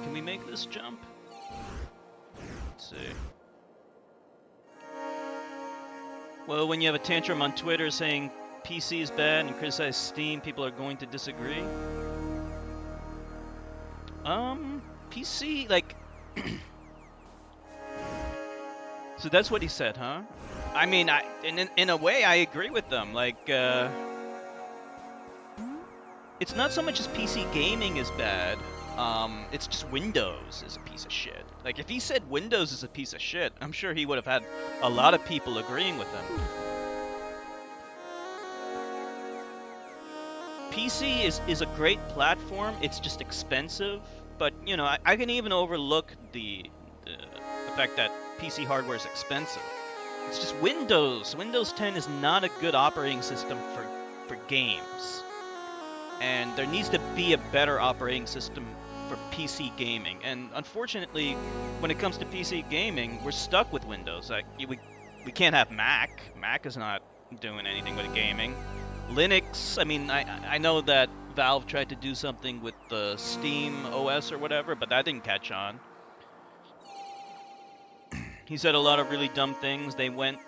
Can we make this jump? Let's see. Well, when you have a tantrum on Twitter saying PC is bad and criticize Steam, people are going to disagree. PC, like... So that's what he said, huh? I mean, in a way, I agree with them. Like, it's not so much as PC gaming is bad. It's just Windows is a piece of shit. Like, if he said Windows is a piece of shit, I'm sure he would have had a lot of people agreeing with him. PC is a great platform. It's just expensive. But, you know, I can even overlook the fact that PC hardware is expensive. It's just Windows. Windows 10 is not a good operating system for games. And there needs to be a better operating system for PC gaming. And unfortunately, when it comes to PC gaming, we're stuck with Windows. Like, we can't have Mac. Mac is not doing anything with gaming. Linux, I mean, I know that Valve tried to do something with the Steam OS or whatever, but that didn't catch on. He said a lot of really dumb things. They went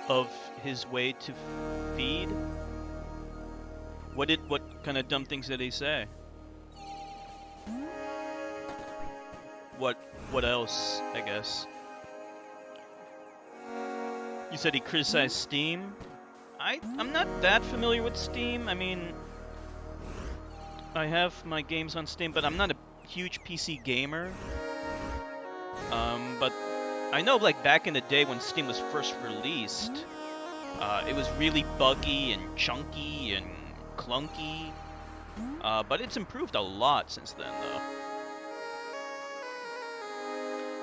of his way to feed. What kind of dumb things did he say? What else, I guess? You said he criticized Steam? I'm not that familiar with Steam. I mean, I have my games on Steam, but I'm not a huge PC gamer. But I know, like, back in the day when Steam was first released, it was really buggy and chunky and clunky. But it's improved a lot since then, though.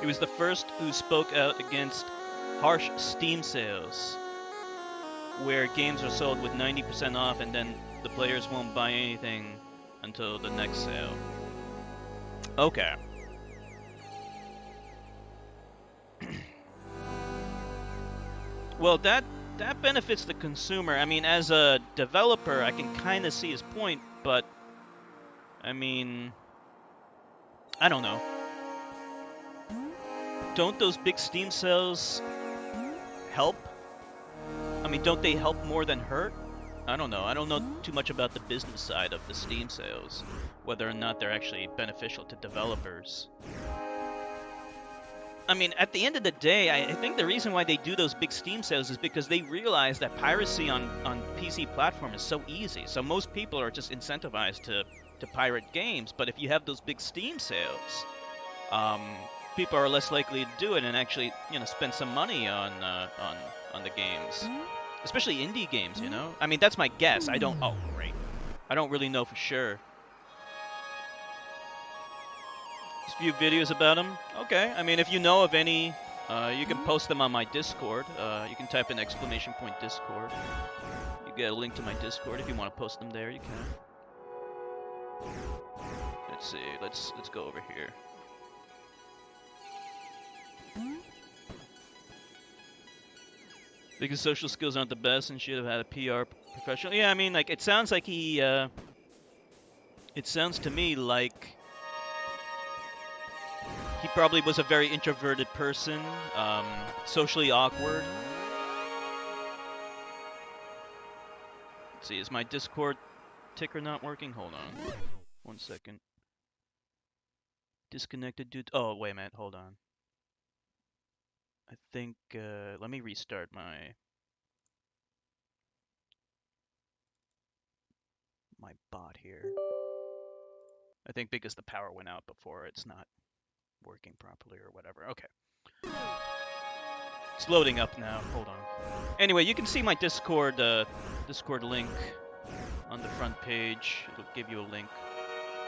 He was the first who spoke out against harsh Steam sales, where games are sold with 90% off and then the players won't buy anything until the next sale. Okay. Well, that benefits the consumer. I mean, as a developer, I can kind of see his point, but I mean, I don't know. Don't those big Steam sales help? I mean, don't they help more than hurt? I don't know. I don't know too much about the business side of the Steam sales, whether or not they're actually beneficial to developers. I mean, at the end of the day, I think the reason why they do those big Steam sales is because they realize that piracy on PC platform is so easy. So most people are just incentivized to pirate games. But if you have those big Steam sales, people are less likely to do it and actually, you know, spend some money on the games, especially indie games. You know, I mean, that's my guess. I don't. Oh, great. I don't really know for sure. Just a few videos about them. Okay. I mean, if you know of any, you can post them on my Discord. You can type in !Discord. You get a link to my Discord if you want to post them there. You can. Let's see. Let's go over here. Because social skills aren't the best and should have had a PR professional. Yeah, I mean, like, it sounds like he, it sounds to me like he probably was a very introverted person, socially awkward. Let's see, is my Discord ticker not working? Hold on. 1 second. Disconnected due to... Oh, wait a minute, hold on. I think, let me restart my bot here. I think because the power went out before, it's not working properly or whatever. Okay. It's loading up now. Hold on. Anyway, you can see my Discord link on the front page. It'll give you a link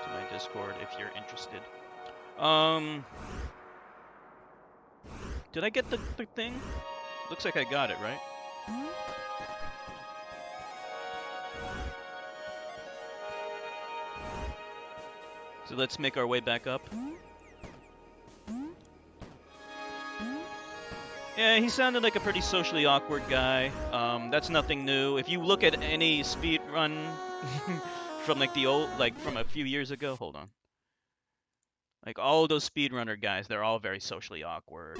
to my Discord if you're interested. Did I get the thing? Looks like I got it, right? So let's make our way back up. Yeah, he sounded like a pretty socially awkward guy. That's nothing new. If you look at any speed run from like the old, like from a few years ago, hold on. Like all those speedrunner guys, they're all very socially awkward.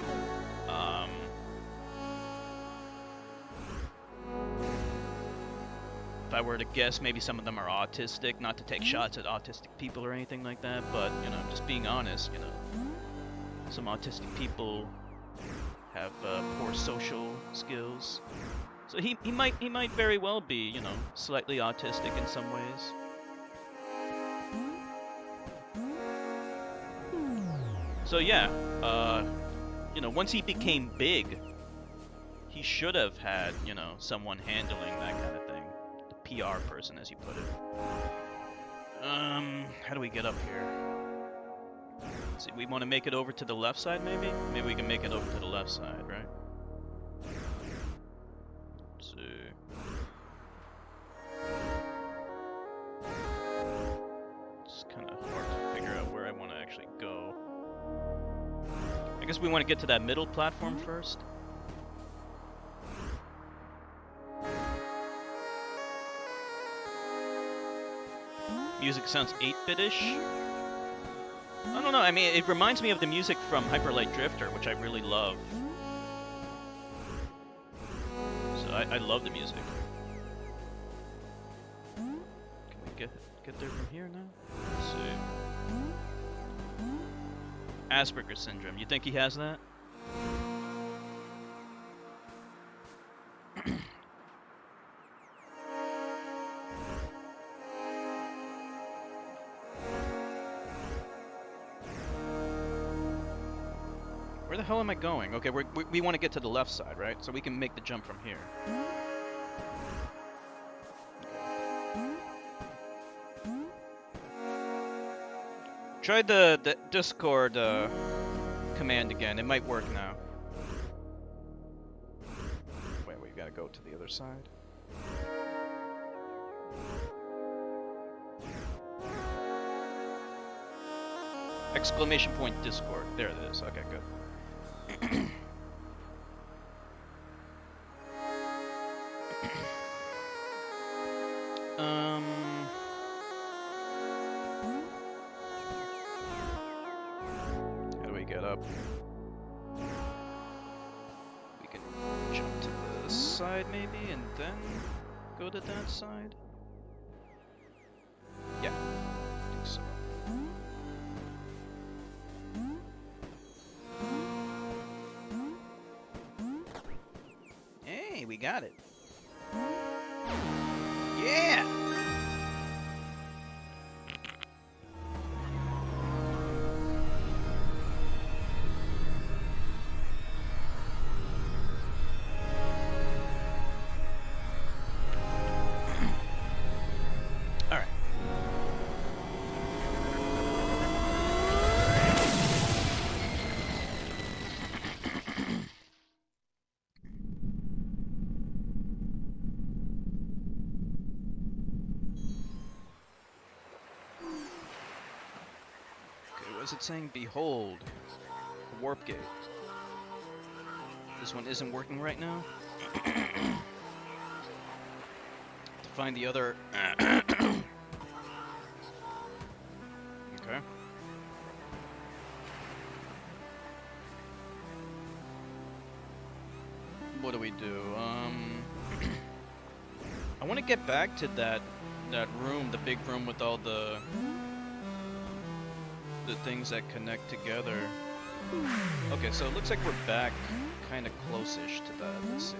If I were to guess, maybe some of them are autistic. Not to take shots at autistic people or anything like that, but, you know, just being honest, you know, some autistic people have poor social skills. So he might very well be, you know, slightly autistic in some ways. So yeah, you know, once he became big, he should have had, you know, someone handling that kind of thing. The PR person, as you put it. How do we get up here? Let's see, we want to make it over to the left side, maybe? Maybe we can make it over to the left side, right? Let's see. It's kind of hard to figure out where I want to actually go. I guess we want to get to that middle platform first. Music sounds 8-bit-ish. I don't know, I mean, it reminds me of the music from Hyper Light Drifter, which I really love. So I love the music. Can we get there from here now? Let's see. Asperger's syndrome, you think he has that? Where the hell am I going? Okay, we want to get to the left side, right? So we can make the jump from here. Try the Discord command again. It might work now. Wait, we gotta go to the other side. Exclamation point Discord. There it is. Okay, good. How do we get up? We can jump to the side maybe and then go to that side? Yeah, I think so. Hey, we got it. Yeah! All right. What's it saying? Behold, a warp gate. This one isn't working right now. To find the other. Okay. What do we do? I want to get back to that room, the big room with all the things that connect together. Okay, so it looks like we're back kind of close-ish to that. Let's see.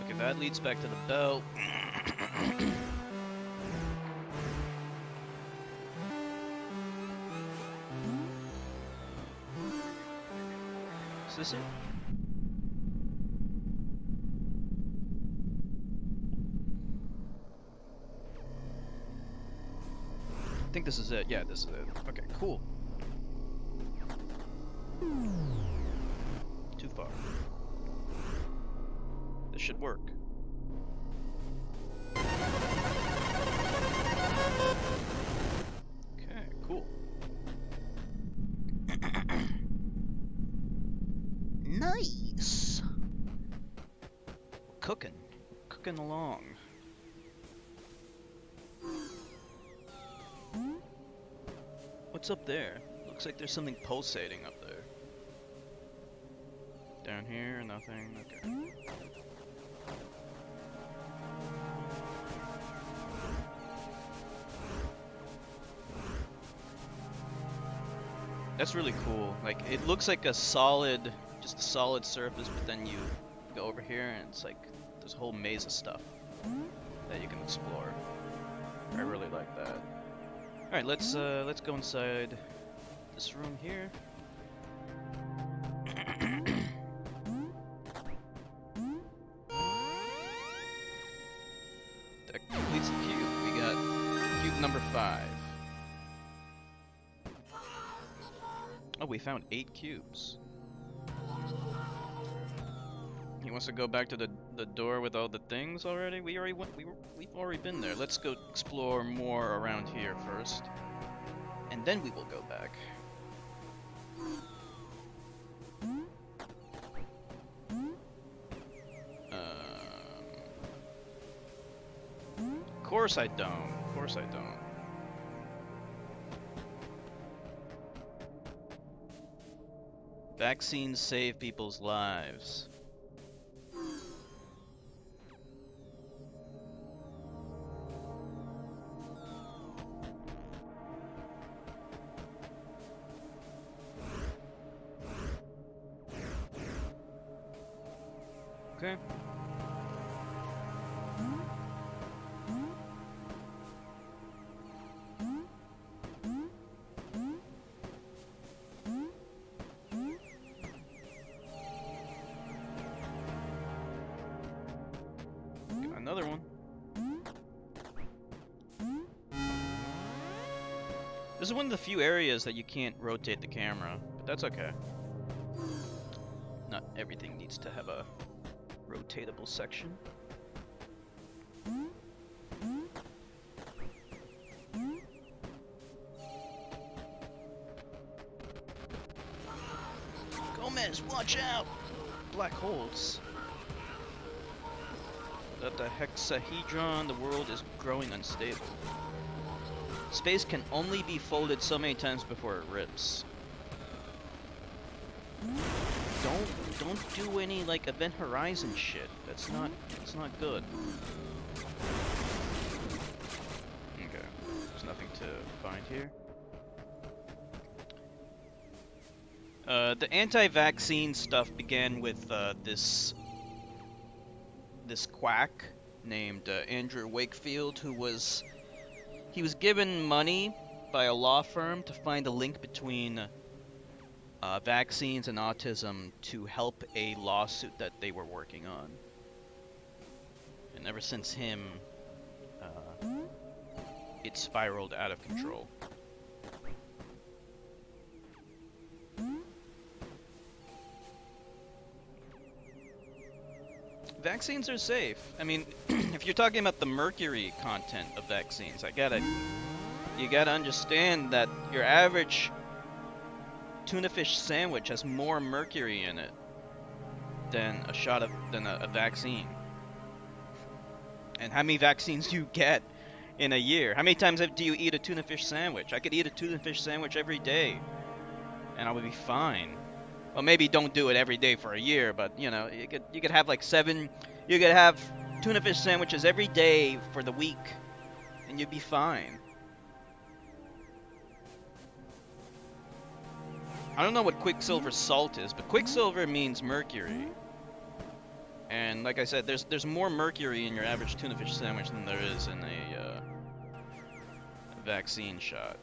Okay, that leads back to the belt. Is this it? I think this is it. Yeah, this is it. Okay, cool. Too far. This should work. Okay, cool. Nice. Cooking along. What's up there? Looks like there's something pulsating up there. Down here, nothing. Okay. That's really cool. Like, it looks like a solid, just a solid surface, but then you go over here and it's like there's a whole maze of stuff that you can explore. I really like that. All right, let's go inside this room here. That completes the cube. We got cube number 5. Oh, we found 8 cubes. He wants to go back to the door with all the things already? We already went, we've already been there. Let's go explore more around here first. And then we will go back. Of course I don't. Of course I don't. Vaccines save people's lives. Okay. Got another one. This is one of the few areas that you can't rotate the camera, but that's okay. Not everything needs to have a rotatable section. Gomez, watch out! Black holes. Without the hexahedron, the world is growing unstable. Space can only be folded so many times before it rips. Don't do any like Event Horizon shit. That's not good. Okay, there's nothing to find here. The anti-vaccine stuff began with this quack named Andrew Wakefield, who was given money by a law firm to find a link between vaccines and autism to help a lawsuit that they were working on. And ever since him, it spiraled out of control. Vaccines are safe. I mean, if you're talking about the mercury content of vaccines, you gotta understand that your average tuna fish sandwich has more mercury in it than a vaccine. And how many vaccines do you get in a year? How many times do you eat a tuna fish sandwich? I could eat a tuna fish sandwich every day, and I would be fine. Well, maybe don't do it every day for a year, but you know, you could have like 7. You could have tuna fish sandwiches every day for the week, and you'd be fine. I don't know what quicksilver salt is, but quicksilver means mercury. And like I said, there's more mercury in your average tuna fish sandwich than there is in a vaccine shot.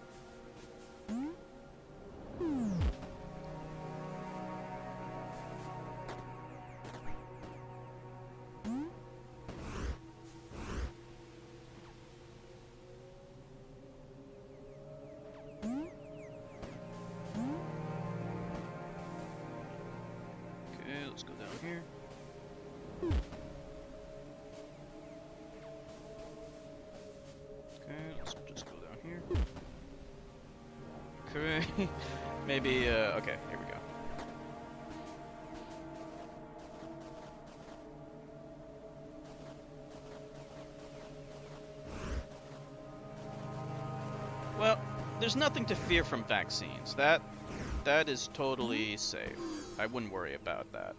Let's go down here. Okay, let's just go down here. Okay, maybe, okay, here we go. Well, there's nothing to fear from vaccines. That is totally safe. I wouldn't worry about that.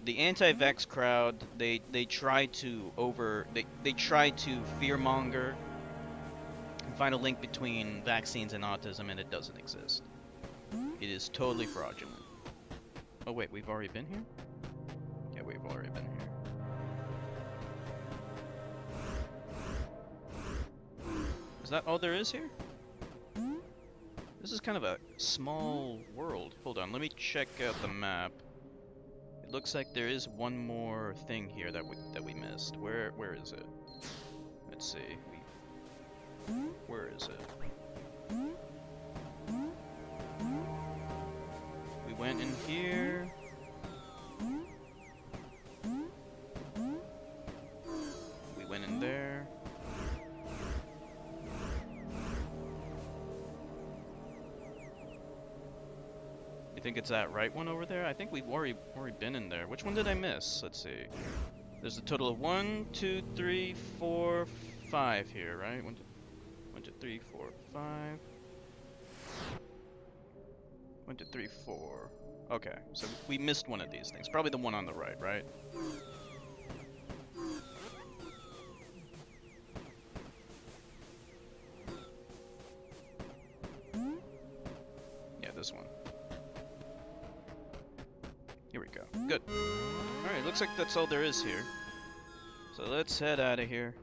The anti-vax crowd, they try to fearmonger and find a link between vaccines and autism, and it doesn't exist. It is totally fraudulent. Oh wait, we've already been here? Yeah, we've already been here. Is that all there is here? This is kind of a small world. Hold on, let me check out the map. It looks like there is one more thing here that we missed. Where is it? Let's see. Where is it? We went in here. We went in there. You think it's that right one over there? I think we've already been in there. Which one did I miss? Let's see. There's a total of 1, 2, 3, 4, 5 here, right? 1, 2, 3, 4, 5. 1, 2, 3, 4. Okay, so we missed one of these things. Probably the one on the right, right? Yeah, this one. Here we go. Good. Alright, looks like that's all there is here. So let's head out of here.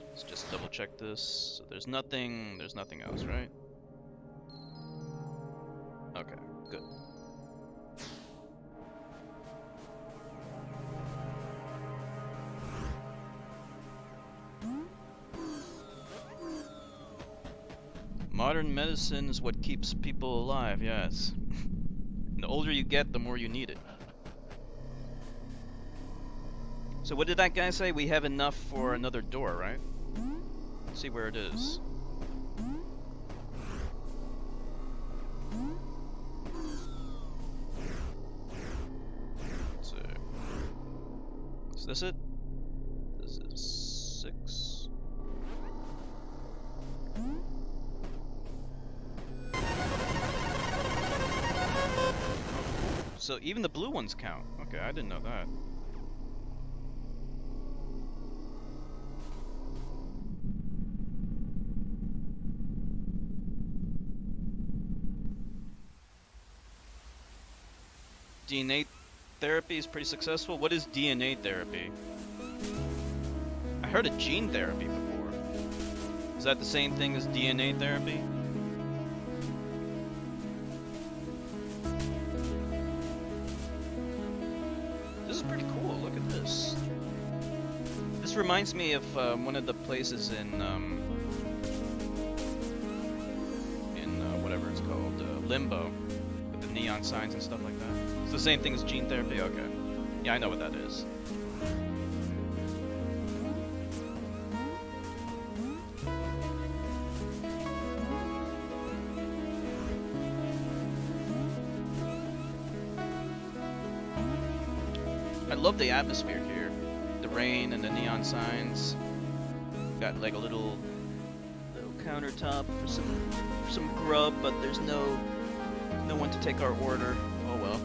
Let's just double check this. So there's nothing else, right? Okay, good. Modern medicine is what keeps people alive, yes. And the older you get, the more you need it. So what did that guy say? We have enough for another door, right? Let's see where it is. Let's see. Is this it? This is 6. So even the blue ones count. Okay, I didn't know that. DNA therapy is pretty successful. What is DNA therapy? I heard of gene therapy before. Is that the same thing as DNA therapy? This is pretty cool. Look at this. This reminds me of one of the places in whatever it's called, Limbo, with the neon signs and stuff like that. It's the same thing as gene therapy? Okay. Yeah, I know what that is. I love the atmosphere here. The rain and the neon signs. Got like a little countertop for some grub, but there's no one to take our order. Oh well.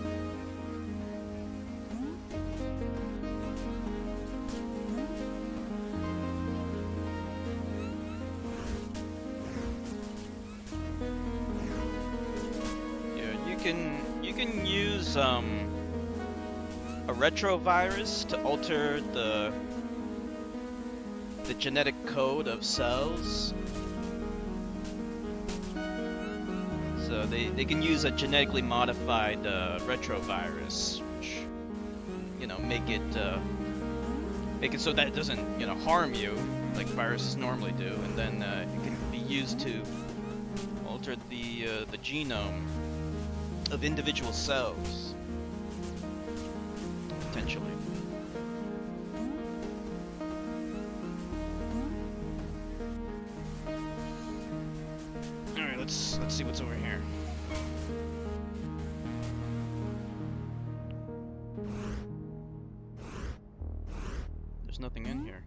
You can use a retrovirus to alter the genetic code of cells. So they can use a genetically modified retrovirus, which make it so that it doesn't harm you like viruses normally do, and then it can be used to alter the genome of individual cells, potentially. All right, let's see what's over here. There's nothing in here.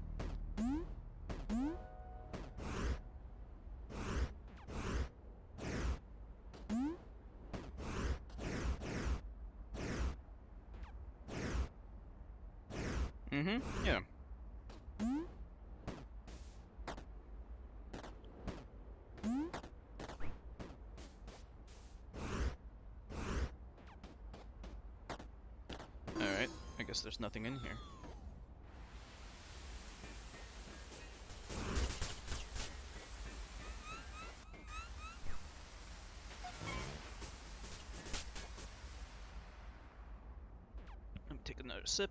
Yeah. Alright, I guess there's nothing in here. sip.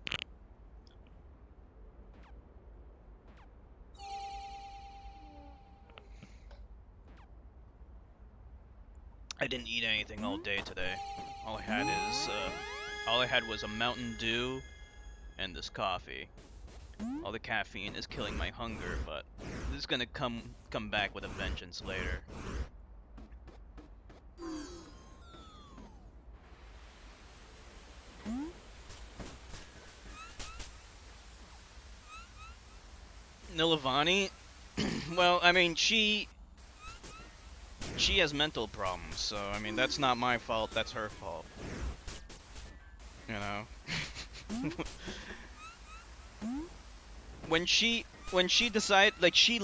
I didn't eat anything all day today. All I had is, all I had was a Mountain Dew and this coffee. All the caffeine is killing my hunger, but this is gonna come back with a vengeance later. Nilavani, well, I mean, she has mental problems, so I mean that's not my fault. That's her fault. You know. when she decided, like, she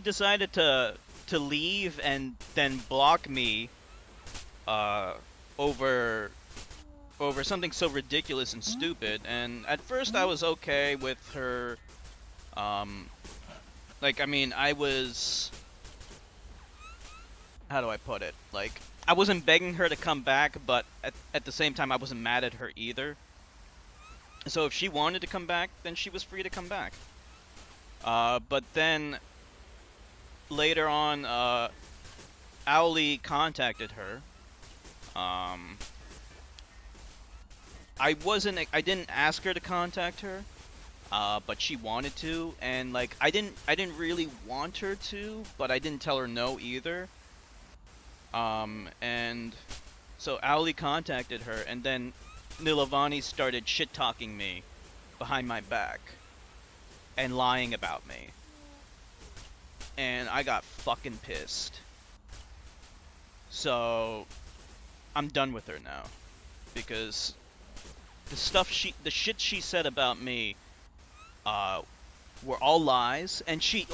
decided to leave and then block me over something so ridiculous and stupid. And at first I was okay with her. Like, I mean, I was, how do I put it? Like, I wasn't begging her to come back, but at the same time I wasn't mad at her either. So if she wanted to come back, then she was free to come back. But then later on, Owly contacted her. I didn't ask her to contact her, but she wanted to, and like I didn't really want her to, but I didn't tell her no either. And so Owly contacted her, and then Nilavani started shit-talking me behind my back and lying about me. And I got fucking pissed. So I'm done with her now, because the shit she said about me were all lies, and she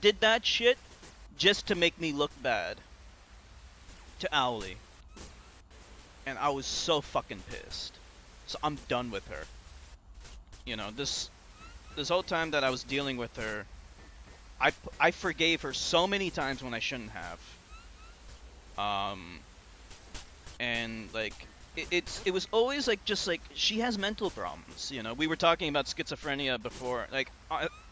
did that shit just to make me look bad to Owly. And I was so fucking pissed. So I'm done with her. You know, this whole time that I was dealing with her, I forgave her so many times when I shouldn't have. And like it was always like, just like, she has mental problems. You know, we were talking about schizophrenia before. Like,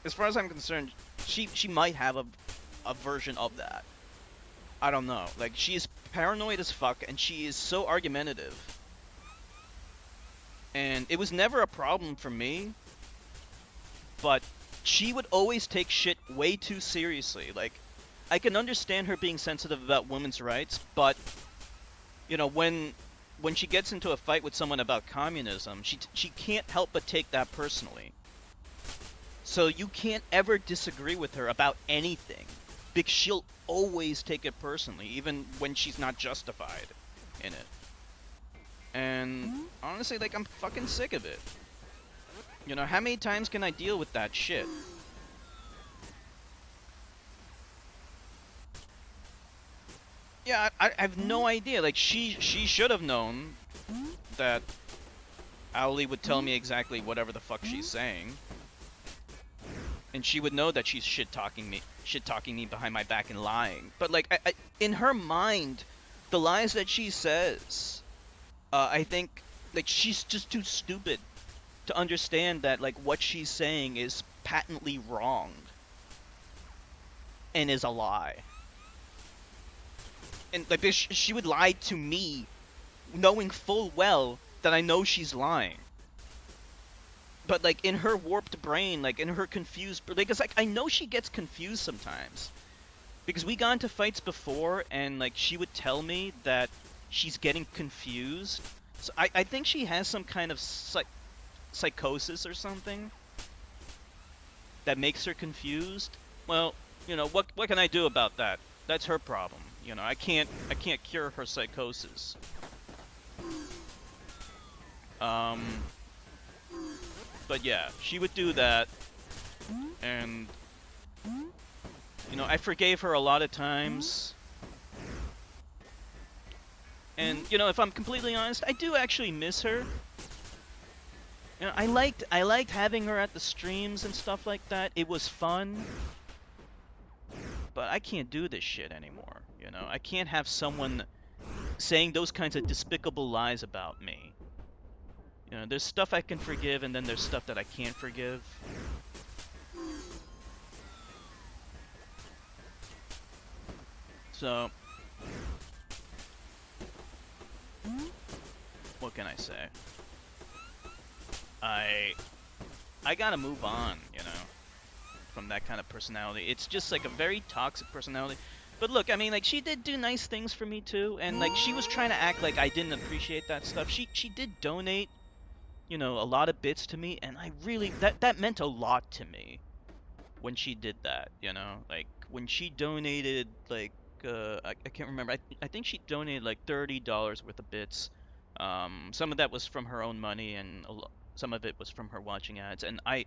as far as I'm concerned, she might have a version of that. I don't know. Like, she's paranoid as fuck, and she is so argumentative. And it was never a problem for me, but she would always take shit way too seriously. Like, I can understand her being sensitive about women's rights, but, you know, when she gets into a fight with someone about communism, she can't help but take that personally. So you can't ever disagree with her about anything, because she'll always take it personally, even when she's not justified in it. And honestly, like, I'm fucking sick of it. You know, how many times can I deal with that shit? Yeah, I have no idea. Like, she should have known that Owly would tell me exactly whatever the fuck she's saying. And she would know that she's shit-talking me behind my back and lying. But, like, in her mind, the lies that she says, I think, like, she's just too stupid to understand that, like, what she's saying is patently wrong and is a lie. And, like, she would lie to me, knowing full well that I know she's lying. But, like, in her warped brain, like, in her confused... Like, it's like, I know she gets confused sometimes. Because we got into fights before, and, like, she would tell me that she's getting confused. So I think she has some kind of psychosis or something that makes her confused. Well, you know, what can I do about that? That's her problem. You know, I can't cure her psychosis. But yeah, she would do that, and, you know, I forgave her a lot of times. And, you know, if I'm completely honest, I do actually miss her. You know, I liked having her at the streams and stuff like that. It was fun. But I can't do this shit anymore, you know? I can't have someone saying those kinds of despicable lies about me. You know, there's stuff I can forgive, and then there's stuff that I can't forgive. So, what can I say? I gotta move on, you know, from that kind of personality. It's just like a very toxic personality. But look, I mean, like, she did do nice things for me too, and like she was trying to act like I didn't appreciate that stuff. She did donate, you know, a lot of bits to me, and I really that meant a lot to me when she did that, you know, like when she donated like I can't remember. I think she donated like $30 worth of bits. Some of that was from her own money, and some of it was from her watching ads. And I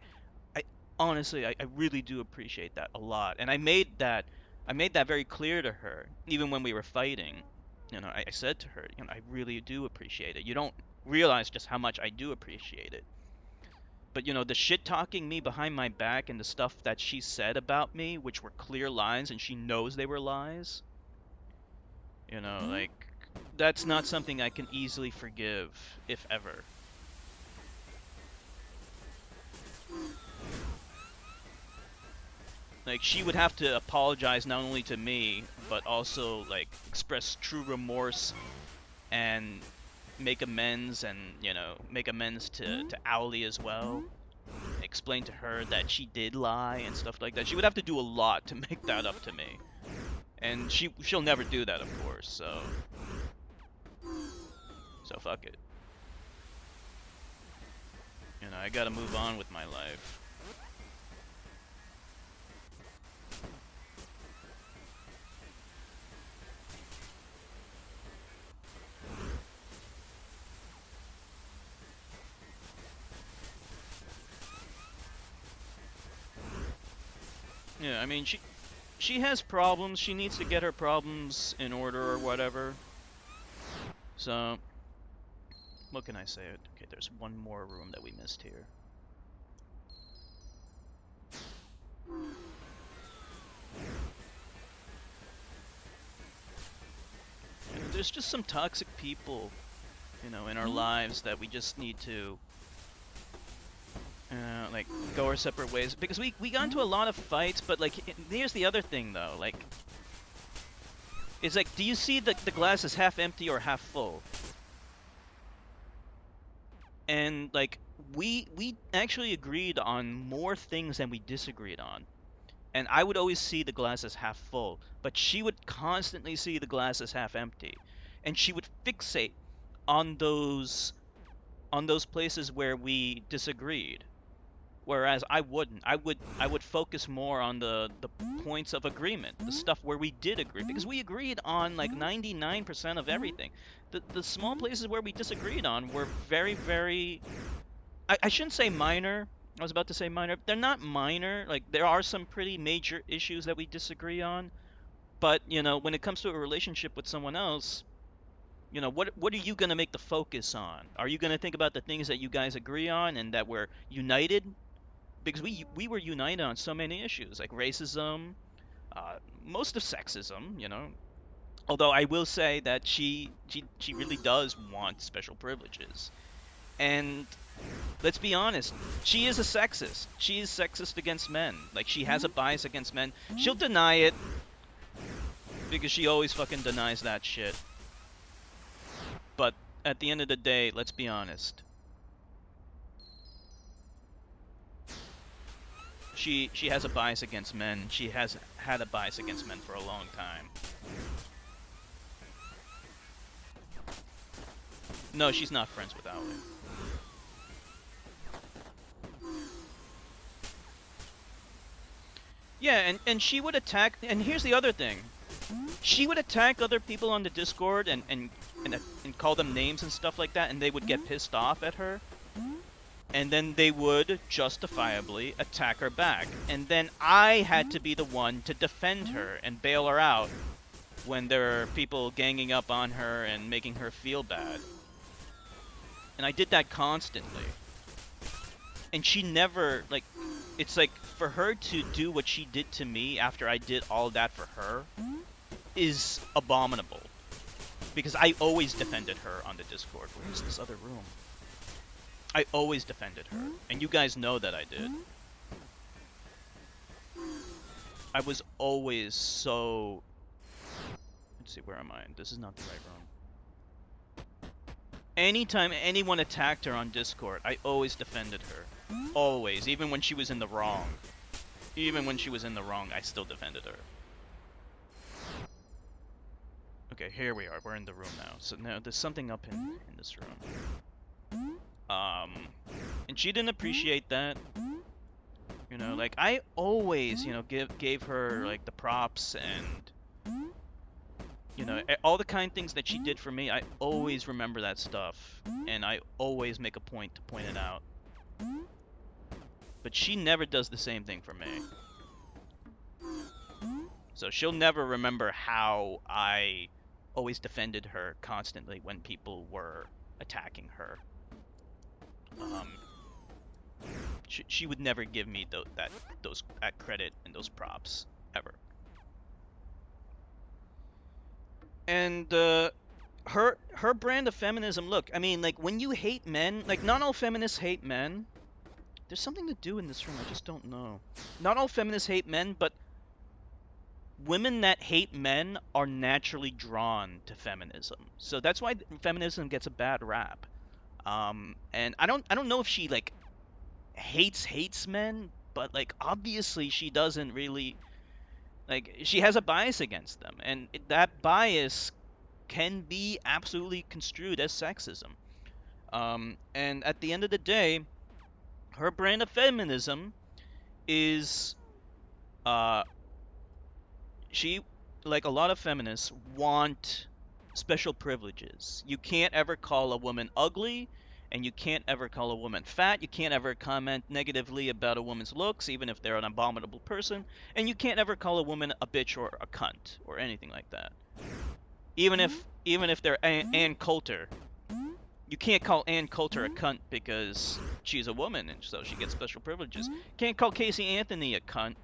honestly, I really do appreciate that a lot. And I made that very clear to her, even when we were fighting. You know, I said to her, you know, I really do appreciate it. You don't realize just how much I do appreciate it. But you know, the shit talking me behind my back and the stuff that she said about me, which were clear lies, and she knows they were lies. You know, like that's not something I can easily forgive, if ever. Like she would have to apologize not only to me, but also like express true remorse and make amends, and you know, make amends to Owly as well. Explain to her that she did lie and stuff like that. She would have to do a lot to make that up to me. And she'll never do that, of course, so fuck it. You know, I gotta move on with my life. Yeah, I mean, she has problems. She needs to get her problems in order or whatever. So, what can I say? Okay, there's one more room that we missed here. You know, there's just some toxic people, you know, in our lives that we just need to, like, go our separate ways. Because we got into a lot of fights, but, like, here's the other thing, though. Like, it's like, do you see the glass is half empty or half full? And, like, we actually agreed on more things than we disagreed on. And I would always see the glass as half full, but she would constantly see the glass as half empty. And she would fixate on those places where we disagreed. Whereas I wouldn't. I would focus more on the points of agreement, the stuff where we did agree, because we agreed on like 99% of everything. The small places where we disagreed on were very, very, I shouldn't say minor. I was about to say minor. They're not minor. Like, there are some pretty major issues that we disagree on. But, you know, when it comes to a relationship with someone else, you know, what are you going to make the focus on? Are you going to think about the things that you guys agree on and that we're united? Because we were united on so many issues, like racism, most of sexism, you know. Although I will say that she really does want special privileges. And let's be honest, she is a sexist. She is sexist against men. Like, she has a bias against men. She'll deny it because she always fucking denies that shit. But at the end of the day, let's be honest. She has a bias against men. She has had a bias against men for a long time. No, she's not friends with Owly. Yeah, and she would attack, and here's the other thing. She would attack other people on the Discord and call them names and stuff like that, and they would get pissed off at her. And then they would justifiably attack her back. And then I had to be the one to defend her and bail her out when there are people ganging up on her and making her feel bad. And I did that constantly. And she never, like, it's like, for her to do what she did to me after I did all that for her is abominable. Because I always defended her on the Discord. Where's this other room? I always defended her, and you guys know that I did. I was always so... Let's see, where am I? This is not the right room. Anytime anyone attacked her on Discord, I always defended her. Always, even when she was in the wrong. Even when she was in the wrong, I still defended her. Okay, here we are. We're in the room now. So now there's something up in this room. And she didn't appreciate that. You know, like, I always, you know, gave her, like, the props and, you know, all the kind things that she did for me. I always remember that stuff. And I always make a point to point it out. But she never does the same thing for me. So she'll never remember how I always defended her constantly when people were attacking her. She would never give me that credit and those props ever. And her brand of feminism. Look, I mean, like, when you hate men, like, not all feminists hate men. There's something to do in this room. I just don't know. Not all feminists hate men, but women that hate men are naturally drawn to feminism. So that's why feminism gets a bad rap. And I don't know if she, like, hates men, but, like, obviously she doesn't really, like, she has a bias against them, and that bias can be absolutely construed as sexism. And at the end of the day, her brand of feminism is, she, like a lot of feminists, want special privileges. You can't ever call a woman ugly, and you can't ever call a woman fat. You can't ever comment negatively about a woman's looks, even if they're an abominable person. And you can't ever call a woman a bitch or a cunt or anything like that. Even if they're Ann Coulter, you can't call Ann Coulter a cunt because she's a woman and so she gets special privileges. Can't call Casey Anthony a cunt,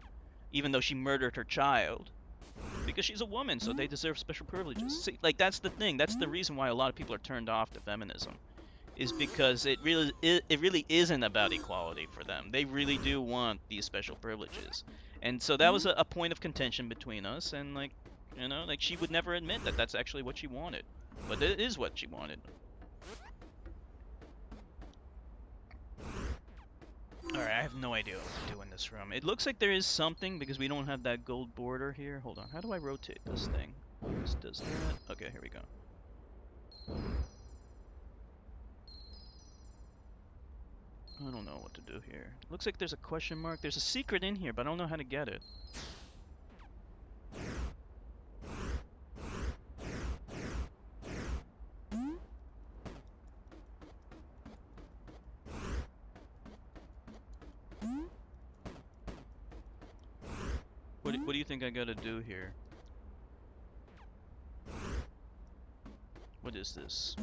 even though she murdered her child, because she's a woman, so they deserve special privileges. See, like, that's the thing. That's the reason why a lot of people are turned off to feminism, is because it really isn't about equality for them. They really do want these special privileges, and so that was a point of contention between us. And, like, you know, like, she would never admit that that's actually what she wanted, but it is what she wanted. Alright, I have no idea what to do in this room. It looks like there is something, because we don't have that gold border here. Hold on, how do I rotate this thing? This does that. Okay, here we go. I don't know what to do here. It looks like there's a question mark. There's a secret in here, but I don't know how to get it. What do you think I gotta do here? What is this?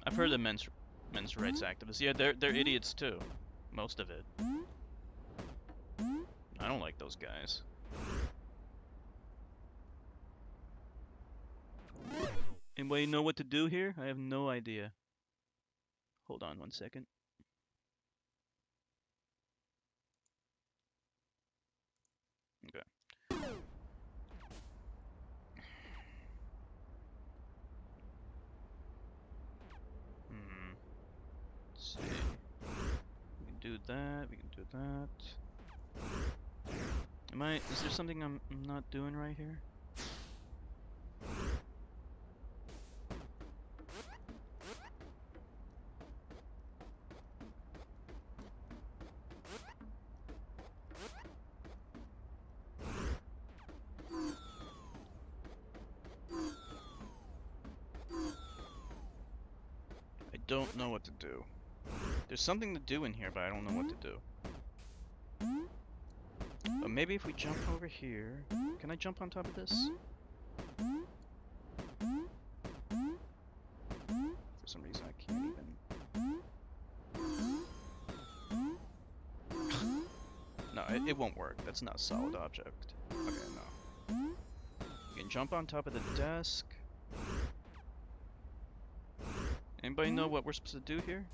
I've heard of men's rights activists. Yeah, they're idiots too. Most of it. I don't like those guys. Anybody know what to do here? I have no idea. Hold on 1 second. Okay. Let's see. We can do that. We can do that. Is there something I'm not doing right here? I don't know what to do. There's something to do in here, but I don't know what to do. But maybe if we jump over here... Can I jump on top of this? For some reason I can't even... No, it won't work. That's not a solid object. Okay, no. You can jump on top of the desk. Anybody know what we're supposed to do here?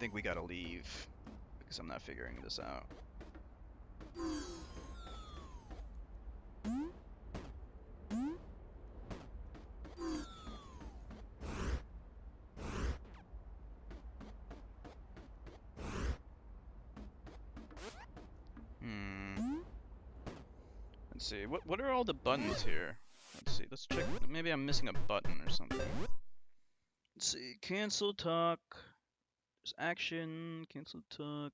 think we gotta leave because I'm not figuring this out. Let's see. What are all the buttons here? Let's see. Let's check. Maybe I'm missing a button or something. Let's see. Cancel talk. There's action. Cancel talk.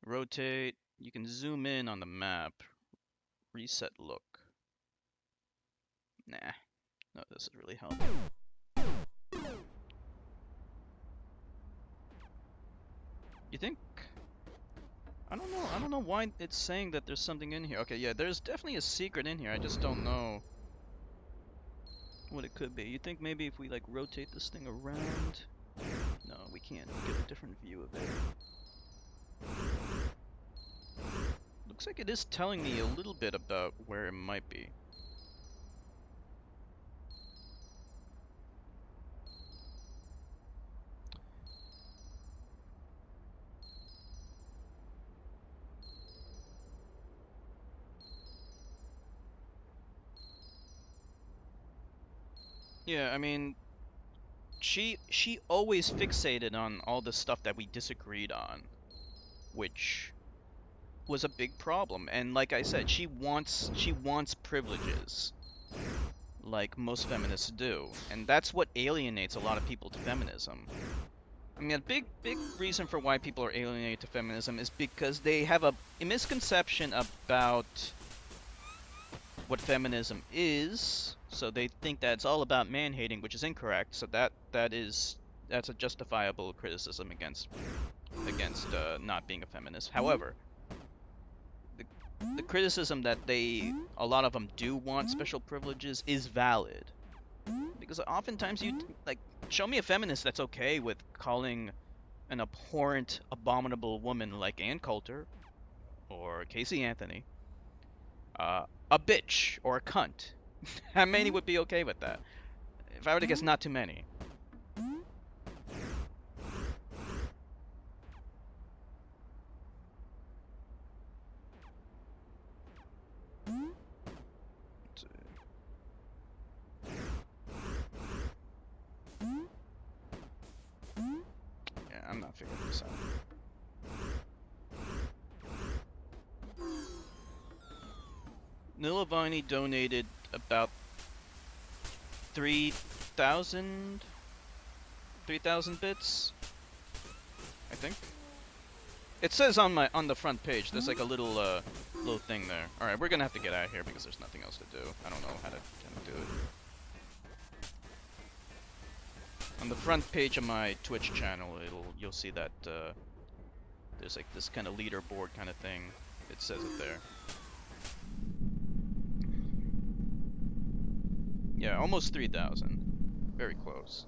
Rotate. You can zoom in on the map. Reset look. Nah. No, this is really helping. You think? I don't know. I don't know why it's saying that there's something in here. Okay, yeah, there's definitely a secret in here. I just don't know what it could be. You think maybe if we like rotate this thing around? No, we can't get a different view of it. Looks like it is telling me a little bit about where it might be. Yeah, I mean, she always fixated on all the stuff that we disagreed on, which was a big problem. And like I said, she wants privileges, like most feminists do, and that's what alienates a lot of people to feminism. I mean, a big reason for why people are alienated to feminism is because they have a misconception about what feminism is. So they think that it's all about man-hating, which is incorrect. So that's a justifiable criticism against not being a feminist. However, the criticism that a lot of them do want special privileges is valid, because oftentimes you like show me a feminist that's okay with calling an abhorrent, abominable woman like Ann Coulter or Casey Anthony a bitch or a cunt. How many would be okay with that? If I were to guess, not too many. Yeah, I'm not figuring this out. Nilavani donated about 3,000 bits, I think. It says on the front page. There's like a little thing there. All right, we're gonna have to get out of here because there's nothing else to do. I don't know how to do it. On the front page of my Twitch channel, you'll see that there's like this kind of leaderboard kind of thing. It says it there. Yeah, almost 3,000. Very close.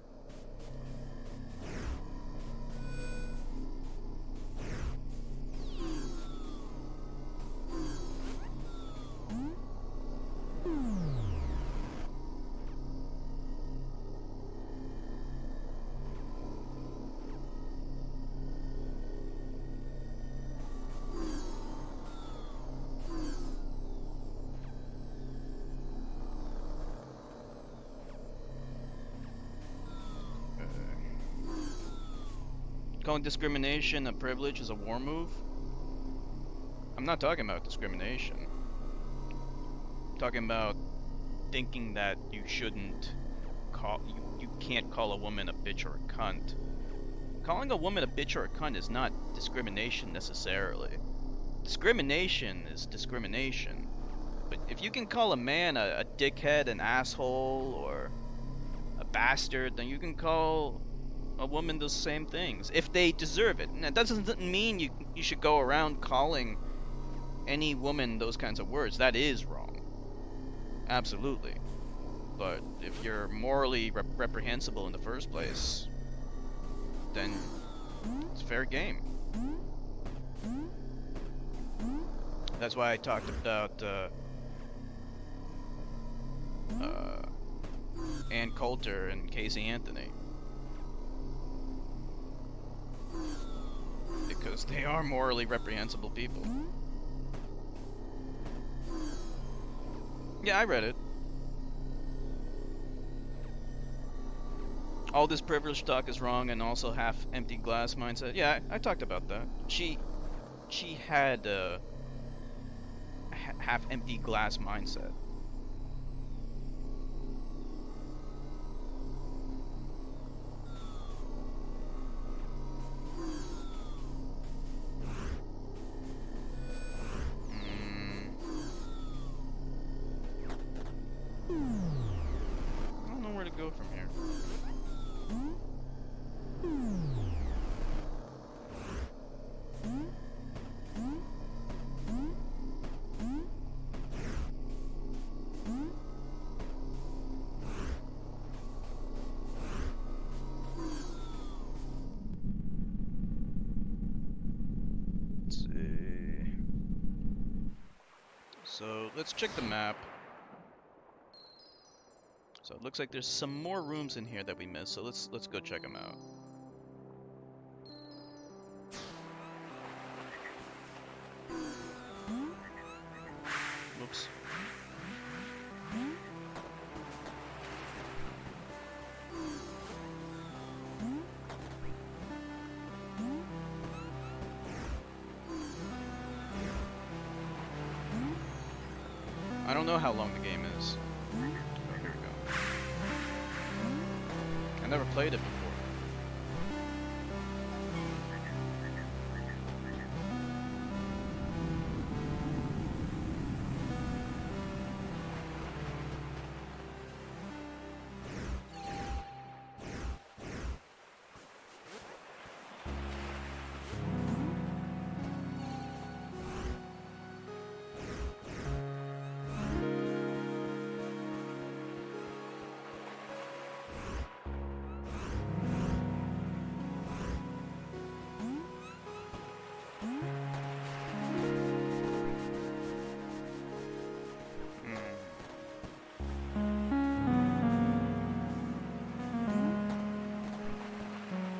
Calling discrimination a privilege is a war move? I'm not talking about discrimination. I'm talking about thinking that you shouldn't you can't call a woman a bitch or a cunt. Calling a woman a bitch or a cunt is not discrimination necessarily. Discrimination is discrimination. But if you can call a man a dickhead, an asshole, or a bastard, then you can call a woman those same things if they deserve it. And that doesn't mean you should go around calling any woman those kinds of words. That is wrong. Absolutely. But if you're morally reprehensible in the first place, then it's fair game. That's why I talked about Ann Coulter and Casey Anthony. because they are morally reprehensible people. Yeah, I read it. All this privileged talk is wrong, and also half-empty glass mindset. Yeah, I talked about that. She had a half-empty glass mindset. I don't know where to go from here. Let's see. So let's check the map. So it looks like there's some more rooms in here that we missed. So let's go check them out. Whoops. I don't know how long the game is. Oh, here we go. I never played it before.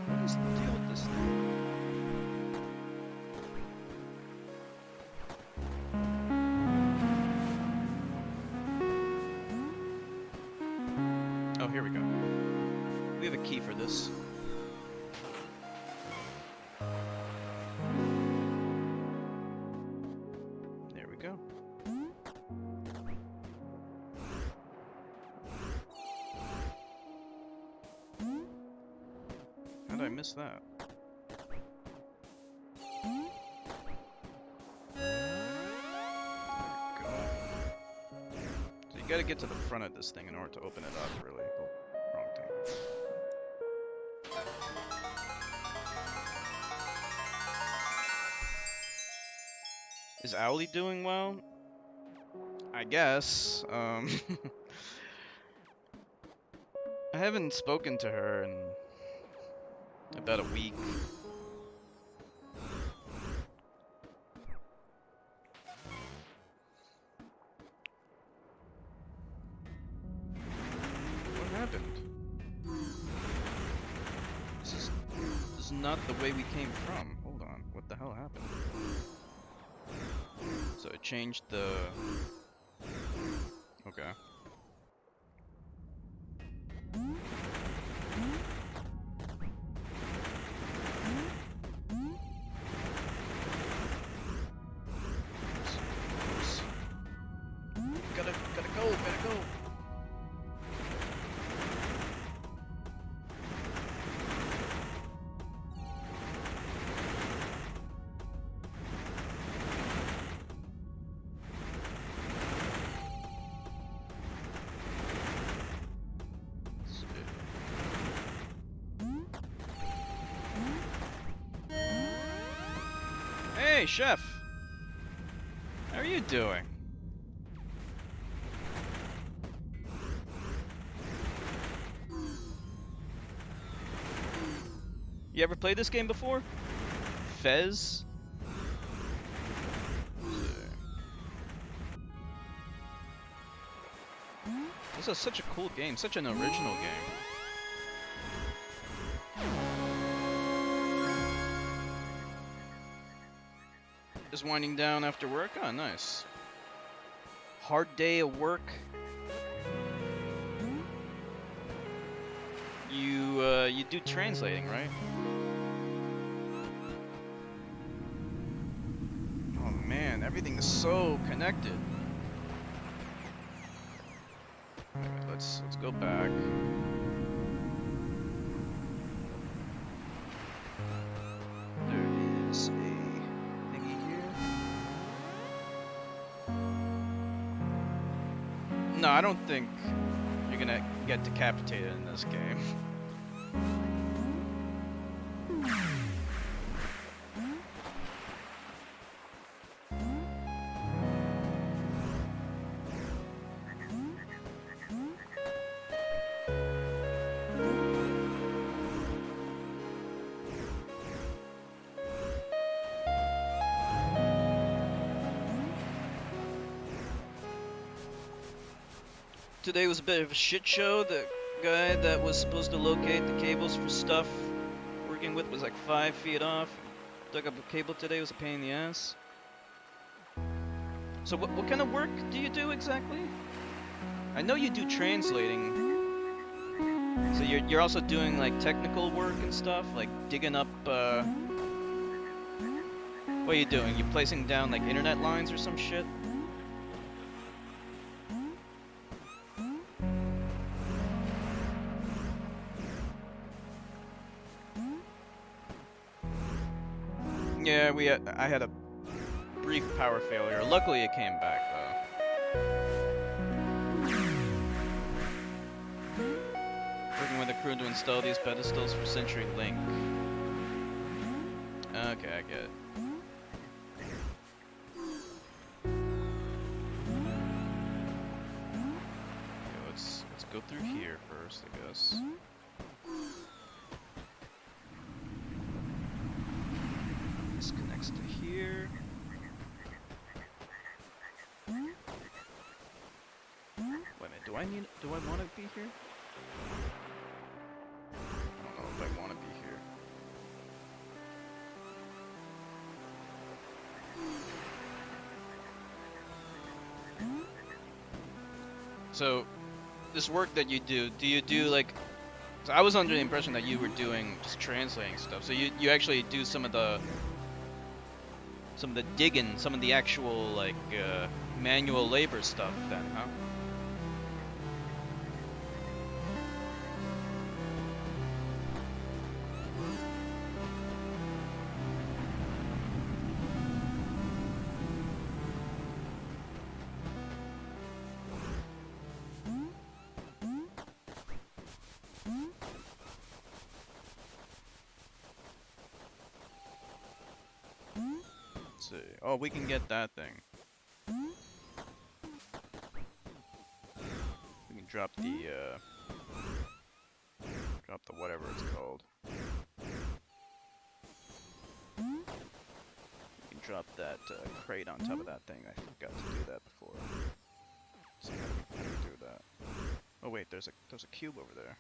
What is the deal with this thing? Oh, here we go. We have a key for this. There we go. How did I miss that? So you gotta get to the front of this thing in order to open it up, really. Oh, wrong thing. Is Owlie doing well? I guess. I haven't spoken to her in about a week. What happened? This is not the way we came from. Hold on. What the hell happened? So it changed the... Okay. Gotta go. Hey, Chef! How are you doing? You ever played this game before? Fez? This is such a cool game, such an original game. Just winding down after work? Oh, nice. Hard day of work. You do translating, right? Oh man, everything is so connected. Alright, let's go back. There is a thingy here. No, I don't think you're gonna get decapitated in this game. Today was a bit of a shit show. The guy that was supposed to locate the cables for stuff working with was like 5 feet off. Dug up a cable today, was a pain in the ass. So what kind of work do you do exactly? I know you do translating. So you're also doing like technical work and stuff, like digging up what are you doing? You placing down like internet lines or some shit? Yeah, I had a brief power failure. Luckily, it came back though. Working with a crew to install these pedestals for CenturyLink. Okay, I get it. Okay, let's go through here first, I guess. This connects to here. Wait a minute, do I want to be here? I don't know if I want to be here. So, this work that you do you do like... So I was under the impression that you were doing just translating stuff. So you actually do some of the digging, some of the actual like manual labor stuff then, huh? Let's see. Oh, we can get that thing. We can drop the whatever it's called. We can drop that crate on top of that thing. I forgot to do that before. So how do we do that? Oh wait, there's a cube over there.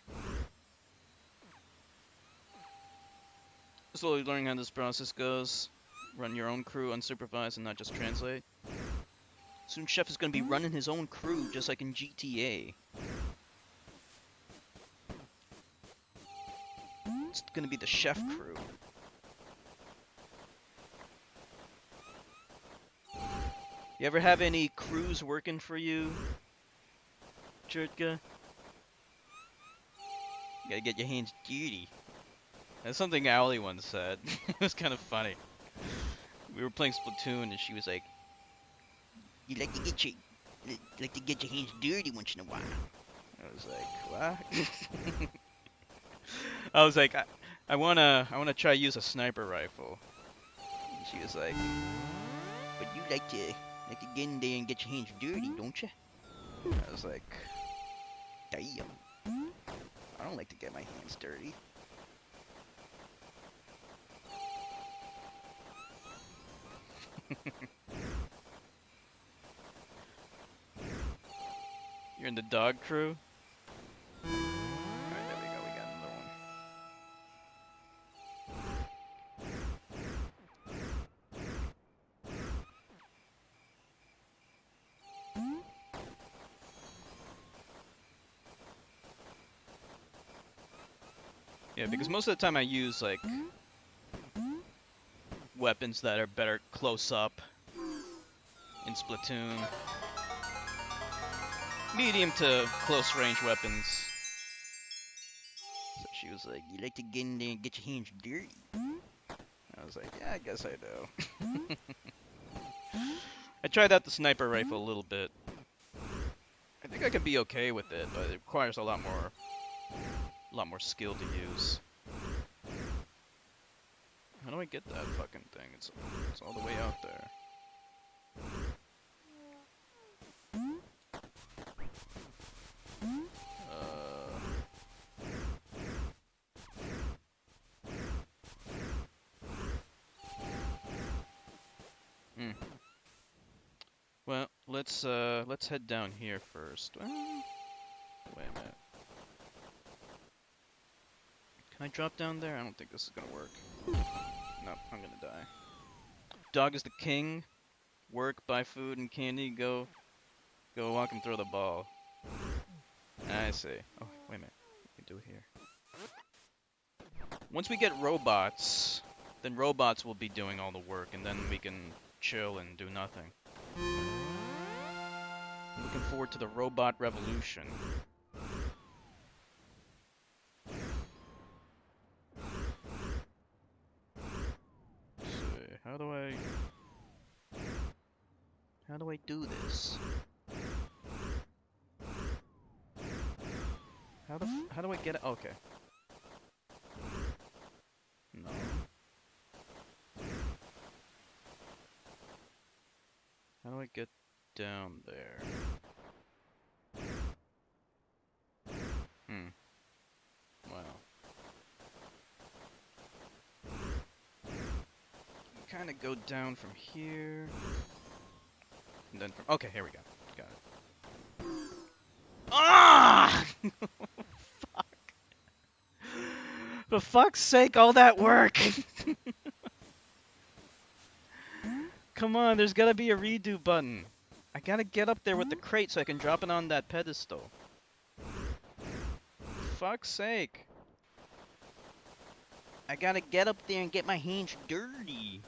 Slowly learning how this process goes. Run your own crew unsupervised and not just translate. Soon Chef is going to be running his own crew just like in GTA. It's going to be the Chef crew. You ever have any crews working for you, Jertka? You gotta get your hands dirty. That's something Owly once said. It was kind of funny. We were playing Splatoon and she was like, "You like to get your hands dirty once in a while." I was like, "What?" I was like, I wanna try use a sniper rifle. And she was like, "But you like to get in there and get your hands dirty, don't you?" I was like, "Damn, I don't like to get my hands dirty." You're in the dog crew? Alright, there we go, we got another one. Yeah, because most of the time I use like weapons that are better close up in Splatoon. Medium to close range weapons. So she was like, "You like to get in there and get your hands dirty?" I was like, "Yeah, I guess I do." I tried out the sniper rifle a little bit. I think I could be okay with it, but it requires a lot more skill to use. How do I get that fucking thing? It's all the way out there. Well, let's head down here first. Wait a minute. Can I drop down there? I don't think this is gonna work. Nope, I'm gonna die. Dog is the king. Work, buy food and candy. Go walk and throw the ball. I see. Oh, wait a minute. What can we do here? Once we get robots, then robots will be doing all the work, and then we can chill and do nothing. Looking forward to the robot revolution. Let's see, how do I do this? How do I get it? Okay. No. How do I get down there? Wow. Kind of go down from here. And then from... Okay, here we go. Got it. Ah! Fuck. For fuck's sake, all that work! Come on, there's gotta be a redo button. I gotta get up there with the crate so I can drop it on that pedestal. Fuck's sake. I gotta get up there and get my hands dirty.